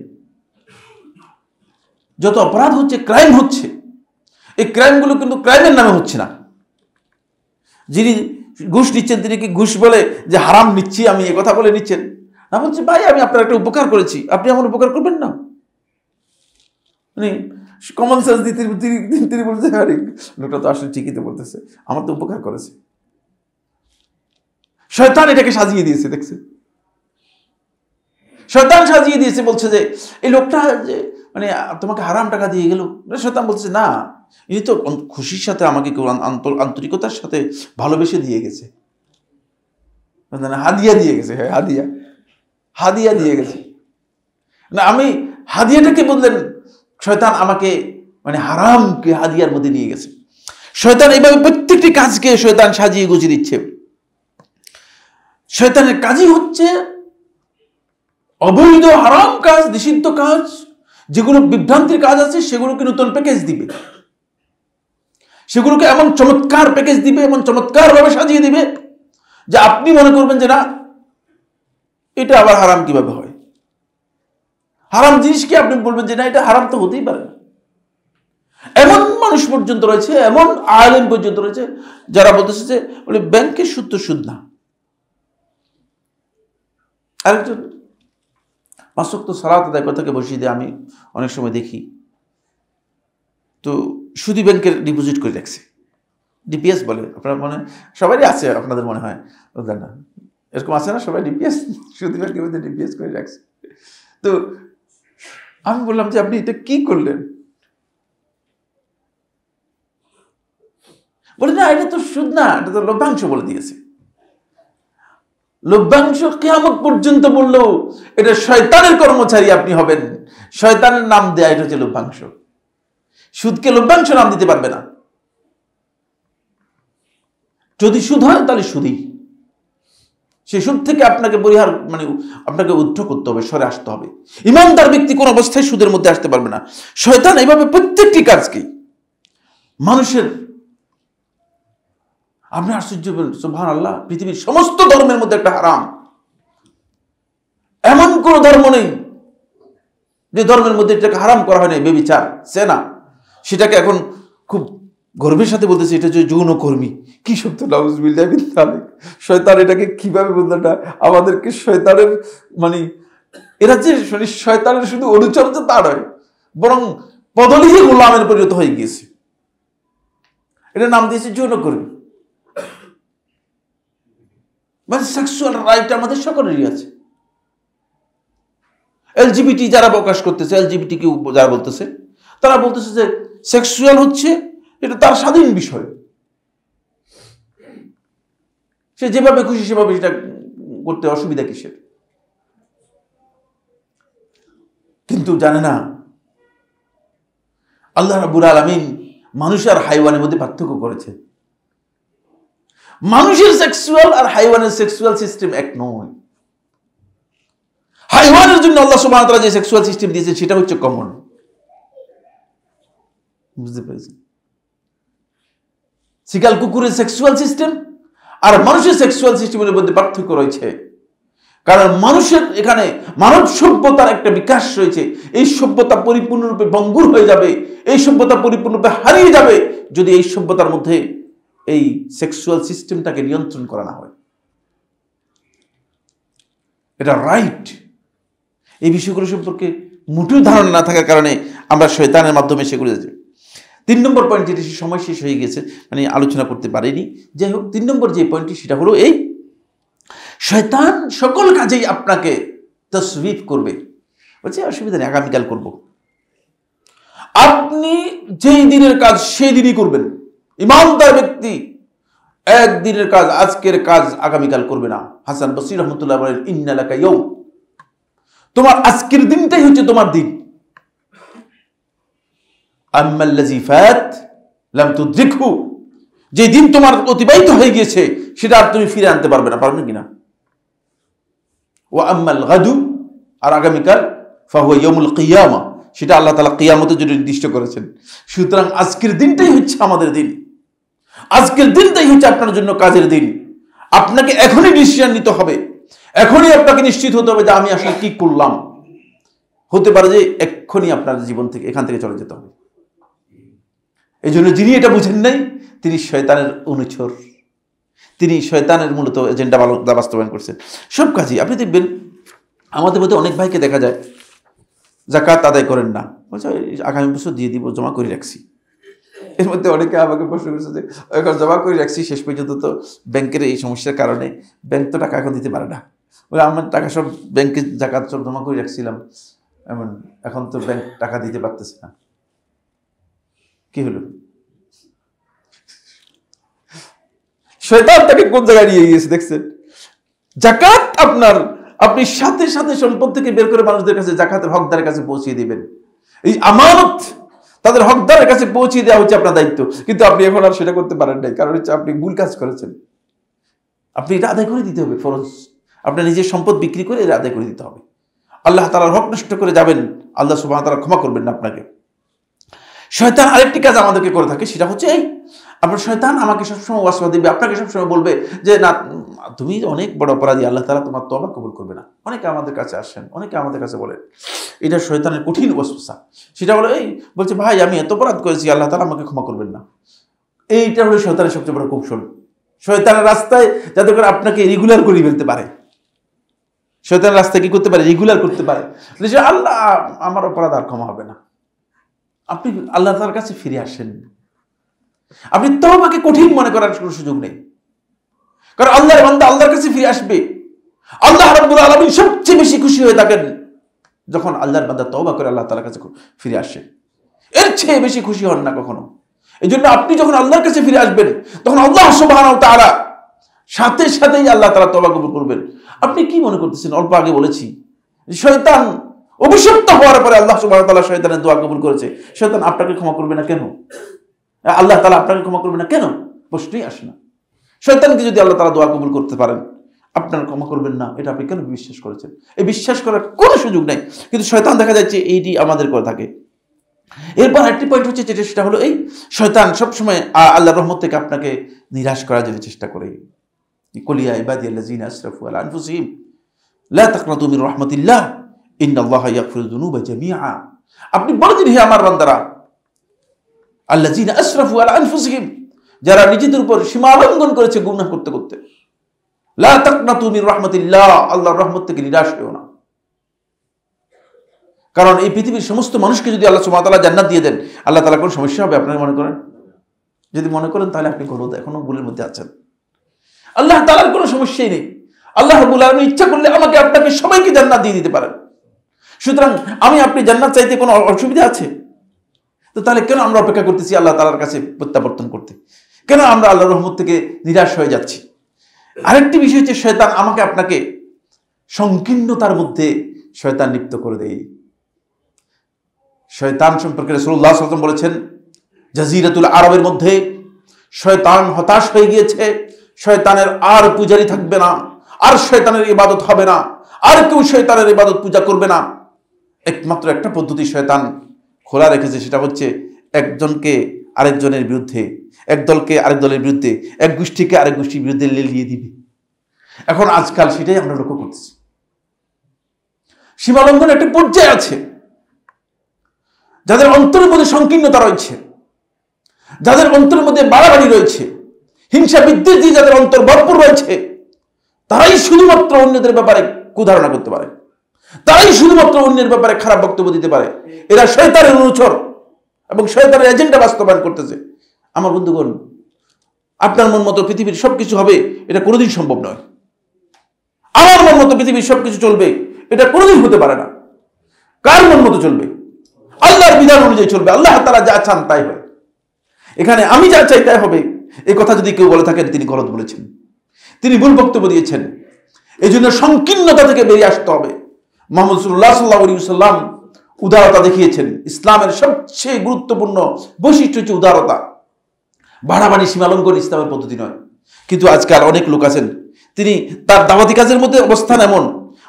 যত অপরাধ হচ্ছে, ক্রাইম হচ্ছে, এই ক্রাইমগুলো কিন্তু ক্রাইমের নামে হচ্ছে না। যিনি ঘুষ নিচ্ছেন তিনি কি ঘুষ বলে যে হারাম নিচ্ছি আমি, এ কথা বলে নিচ্ছেন না, বলছে ভাই আমি আপনার একটা উপকার করেছি, আপনি আমার উপকার করবেন না। মানে কমন সেন্স দিয়ে তিনি বলছে, আরে লোকটা তো আসলে ঠিকই তো বলতেছে, আমার তো উপকার করেছে। শয়তান এটাকে সাজিয়ে দিয়েছে, দেখছে, শয়তান সাজিয়ে দিয়েছে, বলছে যে এই লোকটা যে মানে তোমাকে হারাম টাকা দিয়ে গেল। শয়তান বলছে না, ইনি তো খুশির সাথে আমাকে আন্তরিকতার সাথে ভালোবেসে দিয়ে গেছে, হাদিয়া দিয়ে গেছে। হ্যাঁ, হাদিয়া দিয়ে গেছে না, আমি হাদিয়াটাকে বললেন, শয়তান আমাকে মানে হারামকে হাদিয়ার মধ্যে নিয়ে গেছে। শয়তান এইভাবে প্রত্যেকটি কাজকে শয়তান সাজিয়ে গুছিয়ে দিচ্ছে। শয়তানের কাজই হচ্ছে অবৈধ হারাম কাজ, নিষিদ্ধ কাজ, যেগুলো বিভ্রান্তির কাজ আছে, সেগুলোকে নতুন প্যাকেজ দিবে, সেগুলোকে এমন চমৎকার প্যাকেজ দিবে, এমন চমৎকার ভাবে সাজিয়ে দিবে যে আপনি মনে করবেন যে না, এটা আবার হারাম কিভাবে হয়, হারাম জিনিসকে আপনি বলবেন যে না, এটা হারাম তো হতেই পারে না। এমন মানুষ পর্যন্ত রয়েছে, এমন আলেম পর্যন্ত রয়েছে যারা বলতেছে যে বলে ব্যাংকের সুদ তো সুদ না। আরেকজন 5 ওয়াক্ত সালাত আদায় কথাকে বসিয়ে দিয়ে আমি অনেক সময় দেখি, তো সুদী ব্যাংকের ডিপোজিট করে রাখছে, ডিপিএস বলে, আপনার মনে সবারই আছে, আপনাদের মনে হয় বুঝলেন না, এরকম আছে না, সবাই ডিপিএস, সুদী ব্যাংকের মধ্যে ডিপিএস করে রাখছে। তো আমি বললাম যে আপনি এটা কি করলেন? বলে না, এটা তো সুদ না, এটা তো লভ্যাংশ বলে দিয়েছে। লভ্যাংশ কিয়ামত পর্যন্ত বললেও এটা শয়তানের কর্মচারী আপনি হবেন, শয়তানের নাম দেয়া, এটা হচ্ছে লভ্যাংশ। সুদকে লভ্যাংশ নাম দিতে পারবে না। যদি সুদ হয় তাহলে সুদই, সেই সুদ থেকে আপনাকে পরিহার মানে আপনাকে উদ্ধার করতে হবে, সরে আসতে হবে। ইমানদার ব্যক্তি কোন অবস্থায় সুদের মধ্যে আসতে পারবে না। শয়তান এইভাবে প্রত্যেকটি কাজকে মানুষের, আপনি আশ্চর্য বলেন সুবহানাল্লাহ, পৃথিবীর সমস্ত ধর্মের মধ্যে একটা হারাম, এমন কোন ধর্ম নেই যে ধর্মের মধ্যে এটাকে হারাম করা হয় না। ব্যভিচার, সেনা, সেটাকে এখন খুব গর্বের সাথে বলতেছে এটা যে যৌনকর্মী। কি শব্দ, নাউজুবিল্লাহ মিন যালিক। শয়তান এটাকে কিভাবে বলতো না, আমাদেরকে শয়তানের মানে এরা যে শয়তানের শুধু অনুচর্য তা নয়, বরং পদলিহী গোলামের পরিণত হয়ে গিয়েছে। এটা নাম দিয়েছে যৌনকর্মী। মানে সেক্সুয়াল রাইট আমাদের সকলেরই আছে। এলজিবিটি যারা প্রকাশ করতেছে, এলজিবিটি কি যারা বলতেছে, তারা বলতেছে যে সেক্সুয়াল হচ্ছে এটা তার স্বাধীন বিষয়, সে যেভাবে খুশি সেভাবে সেটা করতে অসুবিধা কিসের? কিন্তু জানে না আল্লাহ রাব্বুল আলামিন মানুষ আর হাইওয়ানের মধ্যে পার্থক্য করেছে। মানুষের সেক্সুয়াল আর হাইওয়ানের সেক্সুয়াল সিস্টেম এক নয়। হাইওয়ানের জন্য আল্লাহ সুবহানাহু ওয়া তাআলা যে সেক্সুয়াল সিস্টেম দিয়েছে সেটা হচ্ছে কমন। বুঝতে পেরেছেন? শিকাল কুকুরের সেক্সুয়াল সিস্টেম আর মানুষের সেক্সুয়াল সিস্টেমের মধ্যে পার্থক্য রয়েছে। কারণ মানুষের এখানে মানব সভ্যতার একটা বিকাশ রয়েছে। এই সভ্যতা পরিপূর্ণরূপে ভঙ্গুর হয়ে যাবে, এই সভ্যতা পরিপূর্ণরূপে হারিয়ে যাবে যদি এই সভ্যতার মধ্যে এই সেক্সুয়াল সিস্টেমটাকে নিয়ন্ত্রণ করা না হয়। এটা রাইট। এই বিষয়গুলো সম্পর্কে মোটেও ধারণা না থাকার কারণে আমরা শয়তানের মাধ্যমে সেগুলো যাচ্ছি। 3 নম্বর পয়েন্ট, যেটি সময় শেষ হয়ে গেছে, মানে আলোচনা করতে পারিনি। যাই হোক, 3 নম্বর যে পয়েন্টটি সেটা হলো এই, শয়তান সকল কাজেই আপনাকে তাসবিব করবে। বলছে অসুবিধা নেই, আগামীকাল করব। আপনি যেই দিনের কাজ সেই দিনই করবেন। ইমানদার ব্যক্তি একদিনের কাজ, আজকের কাজ আগামীকাল করবে না। হাসান বসরি রহমতুল্লাহ বলেন, ইন্না লাকা ইয়াউম, তোমার আজকের দিনটাই হচ্ছে তোমার দিন। আম্মাল্লাযী ফাত লাম তুদরিকহু, যে দিন তোমার অতিবাহিত হয়ে গিয়েছে সেটা আর তুমি ফিরে আনতে পারবে না। পারবেন কিনা? ওয়া আম্মাল গাদু, আর আগামীকাল, ফাহুয়া ইয়াউমুল কিয়ামা, সেটা আল্লাহ তাআলা কিয়ামতের জন্য নির্দিষ্ট করেছেন। সুতরাং আজকের দিনটাই হচ্ছে আমাদের দিন, আজকের দিনটাই হচ্ছে আপনার জন্য কাজের দিন। আপনাকে এখনই ডিসিশন নিতে হবে, এখনই আপনাকে নিশ্চিত হতে হবে যে আমি আসলে কি করলাম। হতে পারে যে এক্ষুনি আপনার জীবন থেকে এখান থেকে চলে যেতে হবে। এই জন্য যিনি এটা বুঝেন নাই তিনি শয়তানের অনুচর, তিনি শয়তানের মূলত এজেন্ডা বাস্তবায়ন করছেন সব কাজই। আপনি দেখবেন আমাদের মধ্যে অনেক ভাইকে দেখা যায় যাকাত আদায় করেন না, বলছে আগামী বছর দিয়ে দিব, জমা করে রাখছি। এর মধ্যে অনেকে আমাকে প্রশ্ন করেছে যে এখন জমা করে রাখছি, শেষ পর্যন্ত তো ব্যাংকের এই সমস্যার কারণে ব্যাংক তো টাকা এখন দিতে পারে না। বলে আমার টাকা সব ব্যাংকে যাকাত সব জমা করে রাখছিলাম, এমন এখন তো ব্যাংক টাকা দিতে পারতেছে না। কি হলো? শয়তান তাকে কোন জায়গায় নিয়ে গিয়েছে দেখছেন? যাকাত আপনার, আপনি সাথে সাথে সম্পদ থেকে বের করে মানুষদের কাছে যাকাতের হকদারের কাছে পৌঁছিয়ে দিবেন। এই আমানত তাদের হকদারের কাছে পৌঁছিয়ে দেওয়া হচ্ছে আপনার দায়িত্ব, কিন্তু আপনি এখন আর সেটা করতে পারেন নাই। কারণ হচ্ছে আপনি ভুল কাজ করেছেন। আপনি এটা আদায় করে দিতে হবে, ফরজ। আপনার নিজের সম্পদ বিক্রি করে এটা আদায় করে দিতে হবে। আল্লাহ তাআলার হক নষ্ট করে যাবেন, আল্লাহ সুবহানাহু ওয়া তাআলা ক্ষমা করবেন না আপনাকে। শয়তান আরেকটি কাজ আমাদেরকে করে থাকে, সেটা হচ্ছে এই, আপনার শয়তান আমাকে সবসময় ওয়াসওয়াসা দিবে, আপনাকে সবসময় বলবে যে না তুমি অনেক বড় অপরাধী, আল্লাহ তাআলা তোমার তওবা কবুল করবে না। অনেকে আমাদের কাছে আসেন, অনেকে আমাদের কাছে বলেন, এটা শয়তানের কঠিন ওয়াসওয়াসা। সেটা হলো এই, বলছে ভাই আমি এত অপরাধ করেছি, আল্লাহ তাআলা আমাকে ক্ষমা করবেন না। এইটা হলো শয়তানের সবচেয়ে বড় কৌশল। শয়তানের রাস্তায় যাতে করে আপনাকে রেগুলার করে ফেলতে পারে, শয়তানের রাস্তায় কি করতে পারে? রেগুলার করতে পারে। আল্লাহ আমার অপরাধ আর ক্ষমা হবে না। আপনি আল্লাহ তাআলার কাছে ফিরে আসেন, আপনি তওবাকে কঠিন মনে করার কোনো সুযোগ নেই। কারণ আল্লাহর বান্দা আল্লাহর কাছে ফিরে আসবে। আল্লাহ রাব্বুল আলামিন সবচেয়ে বেশি খুশি হয়ে থাকেন যখন আল্লাহর বান্দা তওবা করে আল্লাহ তাআলার কাছে ফিরে আসে। এর চেয়ে বেশি খুশি হন না কখনো। এই জন্য আপনি যখন আল্লাহর কাছে ফিরে আসবেন তখন আল্লাহ সুবহানাহু ওয়া তাআলা সাথে সাথেই আল্লাহ তাআলা তওবা কবুল করবেন। আপনি কি মনে করতেছেন? অল্প আগে বলেছি শয়তান অভিশপ্ত হওয়ার পরে আল্লাহ সুবহানাহু ওয়া তাআলা শয়তানের দোয়া কবুল করেছে। শয়তান আপনাকে ক্ষমা করবে না কেন? আল্লাহ তাআলা আপনাকে ক্ষমা করবে না কেন? প্রশ্নই আসে না। শয়তানকে যদি আল্লাহ তাআলা দোয়া কবুল করতে পারেন, আপনার ক্ষমা করবেন না, এটা আপনি কেন বিশ্বাস করেছেন? এই বিশ্বাস করার কোনো সুযোগ নাই। কিন্তু শয়তান দেখা যাচ্ছে এইটি আমাদের করে থাকে। এরপর একটি পয়েন্ট হচ্ছে যেটা, সেটা হলো এই, শয়তান সবসময় আল্লাহর রহমত থেকে আপনাকে নিরাশ করার জন্য চেষ্টা করে। কুলিয়া ইবাদিয়াল্লাযিনা আসরাফু আলা আনফুসিহিম লা তাকনাতু মির রাহমাতিল্লাহ ইন্নাল্লাহা ইয়াগফিরুয যুনুবা জামিআ। আপনি বলে দিন, হে আমার বান্দারা, আল্লাযিনা আসরাফু আলা আনফুসিহিম, যারা নিজেদের উপর সীমা লঙ্ঘন করেছে গুনাহ করতে করতে, লা তাকনাতু মির রাহমাতিল্লাহ, আল্লাহর রহমত থেকে নিরাশ হয়ো না। কারণ এই পৃথিবীর সমস্ত মানুষকে যদি আল্লাহ সুবহানাহু ওয়া তাআলা জান্নাত দিয়ে দেন, আল্লাহ তাআলা কোনো সমস্যা হবে আপনারা মনে করেন? যদি মনে করেন তাহলে আপনি এখনো ভুলের মধ্যে আছেন। আল্লাহ তাআলার কোনো সমস্যাই নেই। আল্লাহ রাব্বুল আলামিন ইচ্ছা করলে আমাকে আপনাকে সবাইকে জান্নাত দিয়ে দিতে পারেন। সুতরাং আমি আপনি জান্নাত চাইতে কোনো অসুবিধা আছে? তো তাহলে কেন আমরা অপেক্ষা করতেছি আল্লাহ তাআলার কাছে প্রত্যাবর্তন করতে? কেন আমরা আল্লাহর রহমত থেকে নিরাশ হয়ে যাচ্ছি? আরেকটি বিষয় হচ্ছে শয়তান আমাকে আপনাকে সংকীর্ণতার মধ্যে শয়তান লিপ্ত করে দেয়। শয়তান সম্পর্কে রাসূলুল্লাহ সাল্লাল্লাহু আলাইহি ওয়াসাল্লাম বলেছেন, জাজিরাতুল আরবের মধ্যে শয়তান হতাশ হয়ে গিয়েছে, শয়তানের আর পূজারি থাকবে না, আর শয়তানের ইবাদত হবে না, আর কেউ শয়তানের ইবাদত পূজা করবে না। একমাত্র একটা পদ্ধতি শয়তান খোলা রেখেছে, সেটা হচ্ছে একজনকে আরেকজনের বিরুদ্ধে, এক দলকে আরেক দলের বিরুদ্ধে, এক গোষ্ঠীকে আরেক গোষ্ঠীর বিরুদ্ধে লেলিয়ে দিবে। এখন আজকাল সেটাই আমরা লক্ষ্য করতেছি। সীমালঙ্ঘন একটা পর্যায়ে আছে, যাদের অন্তরের মধ্যে সংকীর্ণতা রয়েছে, যাদের অন্তরের মধ্যে বাড়াবাড়ি রয়েছে, হিংসা বিদ্বেষ দিয়ে যাদের অন্তর ভরপুর রয়েছে, তারাই শুধুমাত্র অন্যদের ব্যাপারে কুধারণা করতে পারে, তারাই শুধুমাত্র অন্যের ব্যাপারে খারাপ বক্তব্য দিতে পারে। এরা শয়তানের অনুচর এবং শয়তানের এজেন্ডা বাস্তবায়ন করতেছে। আমার বন্ধুগণ, আপনার মন মতো পৃথিবীর সবকিছু হবে এটা কোনোদিন সম্ভব নয়। আমার মন মতো পৃথিবীর সবকিছু চলবে এটা কোনোদিন হতে পারে না। কার মন মতো চলবে? আল্লাহর বিধান অনুযায়ী চলবে। আল্লাহ তাআলা যা চান তাই হয়। এখানে আমি যা চাই তাই হবে, এই কথা যদি কেউ বলে থাকেন তিনি গলত বলেছেন, তিনি ভুল বক্তব্য দিয়েছেন। এই জন্য সংকীর্ণতা থেকে বেরিয়ে আসতে হবে। মুহাম্মদ রাসূলুল্লাহ সাল্লাল্লাহু আলাইহি ওয়াসাল্লাম উদারতা দেখিয়েছেন। ইসলামের সবচেয়ে গুরুত্বপূর্ণ বৈশিষ্ট্য হচ্ছে উদারতা। বাড়াবাড়ি সীমালঙ্ঘন ইসলামের পদ্ধতি নয়। কিন্তু আজকাল অনেক লোক আছেন, তিনি তার দাওয়াতি কাজের মধ্যে অবস্থান এমন,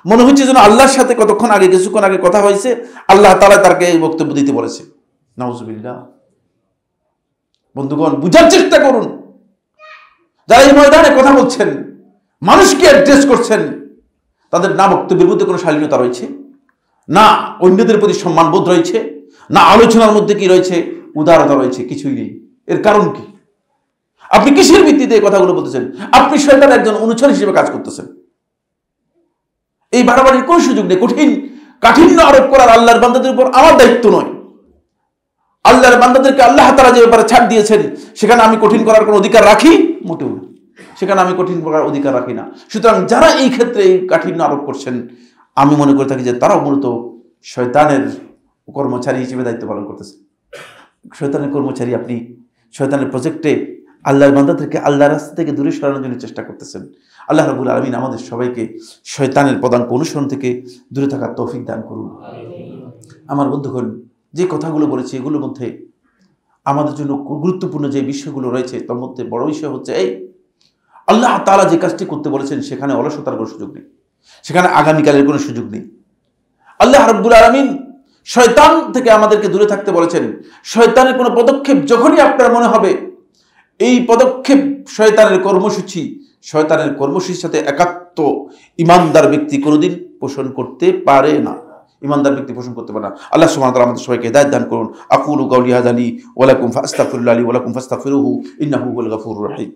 মনে হচ্ছে যেন আল্লাহর সাথে কিছুক্ষণ আগে কথা হয়েছে, আল্লাহ তাআলা তাকে এই বক্তব্য দিতে বলেছে। নাউজুবিল্লাহ। বন্ধুগণ, বুঝার চেষ্টা করুন। যারা এই ময়দানে কথা বলছেন, মানুষকে অ্যাড্রেস করছেন, তাদের না বক্তব্যের মধ্যে কোনো শালীনতা রয়েছে, না অন্যদের প্রতি সম্মানবোধ রয়েছে, না আলোচনার মধ্যে কি রয়েছে, উদারতা রয়েছে, কিছুই নেই। এর কারণ কি? আপনি কিসের ভিত্তিতে এই কথাগুলো বলতেছেন? আপনি শয়তানের একজন অনুচর হিসেবে কাজ করতেছেন। এই বাড়াবাড়ির কোনো সুযোগ নেই। কাঠিন্য আরোপ করার আল্লাহর বান্দাদের উপর আমার দায়িত্ব নয়। আল্লাহর বান্দাদেরকে আল্লাহ তাআলা যে ব্যাপারে ছাড় দিয়েছেন, সেখানে আমি কঠিন করার কোনো অধিকার রাখি? মোটেও না। সেখানে আমি কঠিন করার অধিকার রাখি না। সুতরাং যারা এই ক্ষেত্রে এই কাঠিন্য আরোপ করছেন, আমি মনে করে থাকি যে তারাও মূলত শয়তানের কর্মচারী হিসেবে দায়িত্ব পালন করতেছে। শয়তানের কর্মচারী আপনি। শয়তানের প্রজেক্টে আল্লাহর বান্দাদেরকে আল্লাহর রাস্তা থেকে দূরে সরানোর জন্য চেষ্টা করতেছেন। আল্লাহ রাব্বুল আলামিন আমাদের সবাইকে শয়তানের পদাঙ্ক অনুসরণ থেকে দূরে থাকার তৌফিক দান করুন। আমার বন্ধুগণ, যে কথাগুলো বলেছি এগুলোর মধ্যে আমাদের জন্য গুরুত্বপূর্ণ যে বিষয়গুলো রয়েছে, তার মধ্যে বড় বিষয় হচ্ছে এই, আল্লাহ তাআলা যে কাজটি করতে বলেছেন সেখানে অলসতার কোনো সুযোগ নেই, সেখানে আগামীকালের কোনো সুযোগ নেই। আল্লাহ রাব্বুল আলামিন শয়তান থেকে আমাদেরকে দূরে থাকতে বলেছেন। শয়তানের কোনো পদক্ষেপ যখনই আপনার মনে হবে এই পদক্ষেপ শয়তানের কর্মসূচির সাথে একাত্ম ইমানদার ব্যক্তি কোনোদিন পোষণ করতে পারে না। ইমানদার ব্যক্তি পোষণ করতে পারে না। আল্লাহ সুবহানাহু ওয়া তাআলা আমাদের সবাইকে হিদায়াত দান করুন। আকুলু কাওলি হাযা লি ওয়া লাকুম ফাস্তাগফিরুল্লাহ লি ওয়া লাকুম ফাস্তাগফিরুহু ইন্নাহু হুয়াল গফুরুর রহিম।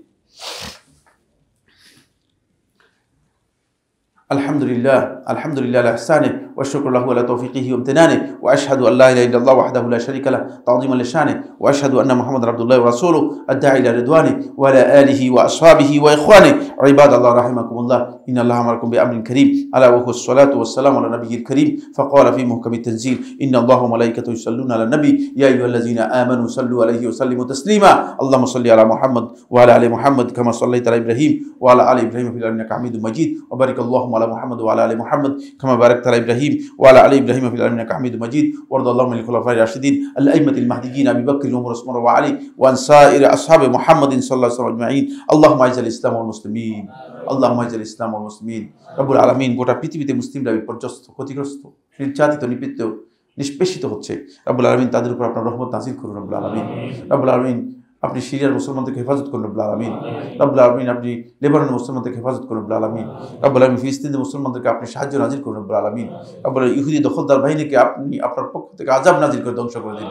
আলহামদুলিল্লাহ আলা ইহসানিহি ওয়া শুকরু লাহু আলা তৌফিকিহি ওয়া ইমতিনানিহি ওয়া আশহাদু আল্লা ইলাহা ইল্লাল্লাহু ওয়াহদাহু লা শারীকা লাহু তা'যীমান লিশানিহি ওয়া আশহাদু আন্না মুহাম্মাদার আবদুল্লাহি ওয়া রাসূলুহু আদ-দাঈ ইলা রিদওয়ানিহি ওয়া আলা আলিহি ওয়া আসহাবিহি ওয়া ইখওয়ানিহি ইবাদাল্লাহ রাহিমাকুমুল্লাহ ইন্নাল্লাহা আমারাকুম বিআমরিন কারীম আলা ওয়া হুয়াস সালাতু ওয়াস সালামু আলা নাবিয়্যিল কারীম ফাকালা ফি মুহকামিত তানজিল ইন্নাল্লাহা ওয়া মালাইকাতাহু ইউসাল্লুনা আলান নবী ইয়া আইয়ুহাল্লাযীনা আমানু সাল্লু আলাইহি ওয়া সাল্লিমু তাসলিমা আল্লাহুম্মা সাল্লি আলা মুহাম্মাদ ওয়া আলা আলি মুহাম্মাদ কামা সাল্লাইতা আলা ইব্রাহিম ওয়া আলা আলি ইব্রাহিম ফিল আলামিন ইন্নাকা হামিদুম মাজিদ ওয়া বারিক আল্লাহুম্মা আলা মুহাম্মাদ ওয়া আলা আলি মুহাম্মাদ কামা বারাকতা আলা ইব্রাহিম ওয়া আলা আলি ইব্রাহিম ফিল আলামিন ইন্নাকা হামিদুম মাজিদ ওয়ারদ আল্লাহুম্মা আনিল খুলাফায়ে রাশিদিন আল আইম্মাতিল মাহদিয়িন আবি বকর ওয়া উমর ওসমান ওয়া আলী ওয়া আন সাইরি আসহাবে মুহাম্মাদিন সাল্লাল্লাহু আলাইহি ওয়া সাল্লাম আজমাইন আল্লাহুম্মা আইজিল ইসলাম ওয়াল মুসলিমিন আল্লাহুম্মা আইজিল ইসলাম ওয়াল মুসলিমিন। রব্বুল আলামিন, গোটা পৃথিবীতে মুসলিমরা বিপর্যস্ত, ক্ষতিগ্রস্ত, নির্যাতিত, নিপীড়িত, নিষ্পেষিত হচ্ছে। রব্বুল আলামিন তাদের উপর আপনার রহমত নাযিল করুন। রব্বুল আলামিন, রব্বুল আলামিন আপনি সিরিয়ার মুসলমানদেরকে হেফাজত করুন। রব্বুল আলামিন, রব্বুল আলামিন আপনি লেবাননের মুসলমানদেরকে হেফাজত করুন। রব্বুল আলামিন, রব্বুল আলামিন ফিলিস্তিনের মুসলমানদেরকে আপনি সাহায্য নাজিল করুন। রব্বুল আলামিন, রব্বুল আলামিন ইহুদি দখলদার বাহিনীকে আপনি আপনার পক্ষ থেকে আযাব নাজিল করে ধ্বংস করে দিন।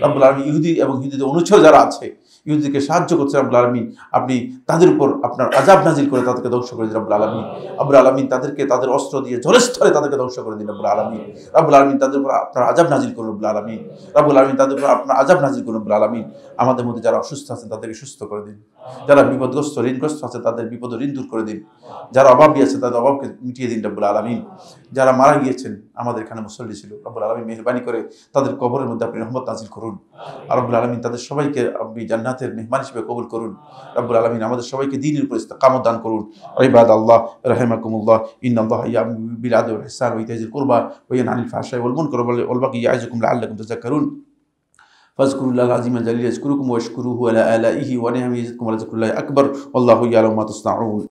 রব্বুল আলামিন ইহুদি এবং ইহুদিদের অনুচর যারা আছে, ইহুদিকে সাহায্য করছে, রব্বুল আলামিন আপনি তাদের উপর আপনার আযাব নাজিল করে তাদেরকে ধ্বংস করে দিন। রব্বুল আলামিন, রব্বুল আলামিন তাদেরকে তাদের অস্ত্র দিয়ে জলস্থলে তাদেরকে ধ্বংস করে দিন। রব্বুল আলামিন, রব্বুল আলামিন তাদের উপর আপনার আযাব নাজিল করুন। রব্বুল আলামিন, রব্বুল আলামিন তাদের উপর আপনার আযাব নাজিল করুন। রব্বুল আলামিন, আমাদের মধ্যে যারা অসুস্থ অসুস্থ আছেন তাদেরকে সুস্থ করে দিন, যারা বিপদগ্রস্ত ঋণগ্রস্ত আছে তাদের বিপদ ঋণ দূর করে দিন, যারা অভাবী আছে তাদের অভাবকে মিটিয়ে দিন রব্বুল আলামিন। যারা মারা গিয়েছেন আমাদের এখানে মুসল্লি ছিল, রব্বুল আলামিন মেহেরবানি করে তাদের কবরের মধ্যে আপনি রহমত নাজিল করুন। আর রব্বুল আলামিন তাদের সবাইকে আপনি জান্নাতের মেহমান হিসেবে কবুল করুন। রব্বুল আলামিন আমাদের সবাইকে দ্বীনের উপর ইস্তেকামত দান করুন। ইবাদাল্লাহ রাহিমাকুমুল্লাহ, ইন্নাল্লাহা ইয়া'মুরু বিল আদলি ওয়াল ইহসানি ওয়া ইতা'i যিল কুরবা ওয়া ইয়ানহা আনিল ফাহশাই ওয়াল মুনকারি ওয়াল বাগyi ইয়া'iযুকুম লা'আল্লাকুম তাযাক্কারুন। ফাযকুরুল্লাহাল আযীমা জালিলা ইয়াযকুরুকুম ওয়াশকুরুহু আলা আলাইহি ওয়া নি'মাহি ইয়াজিদকুম ওয়া লাযিকরুল্লাহি আকবার ওয়াল্লাহু ইয়া'লামু মা তাসনাউন।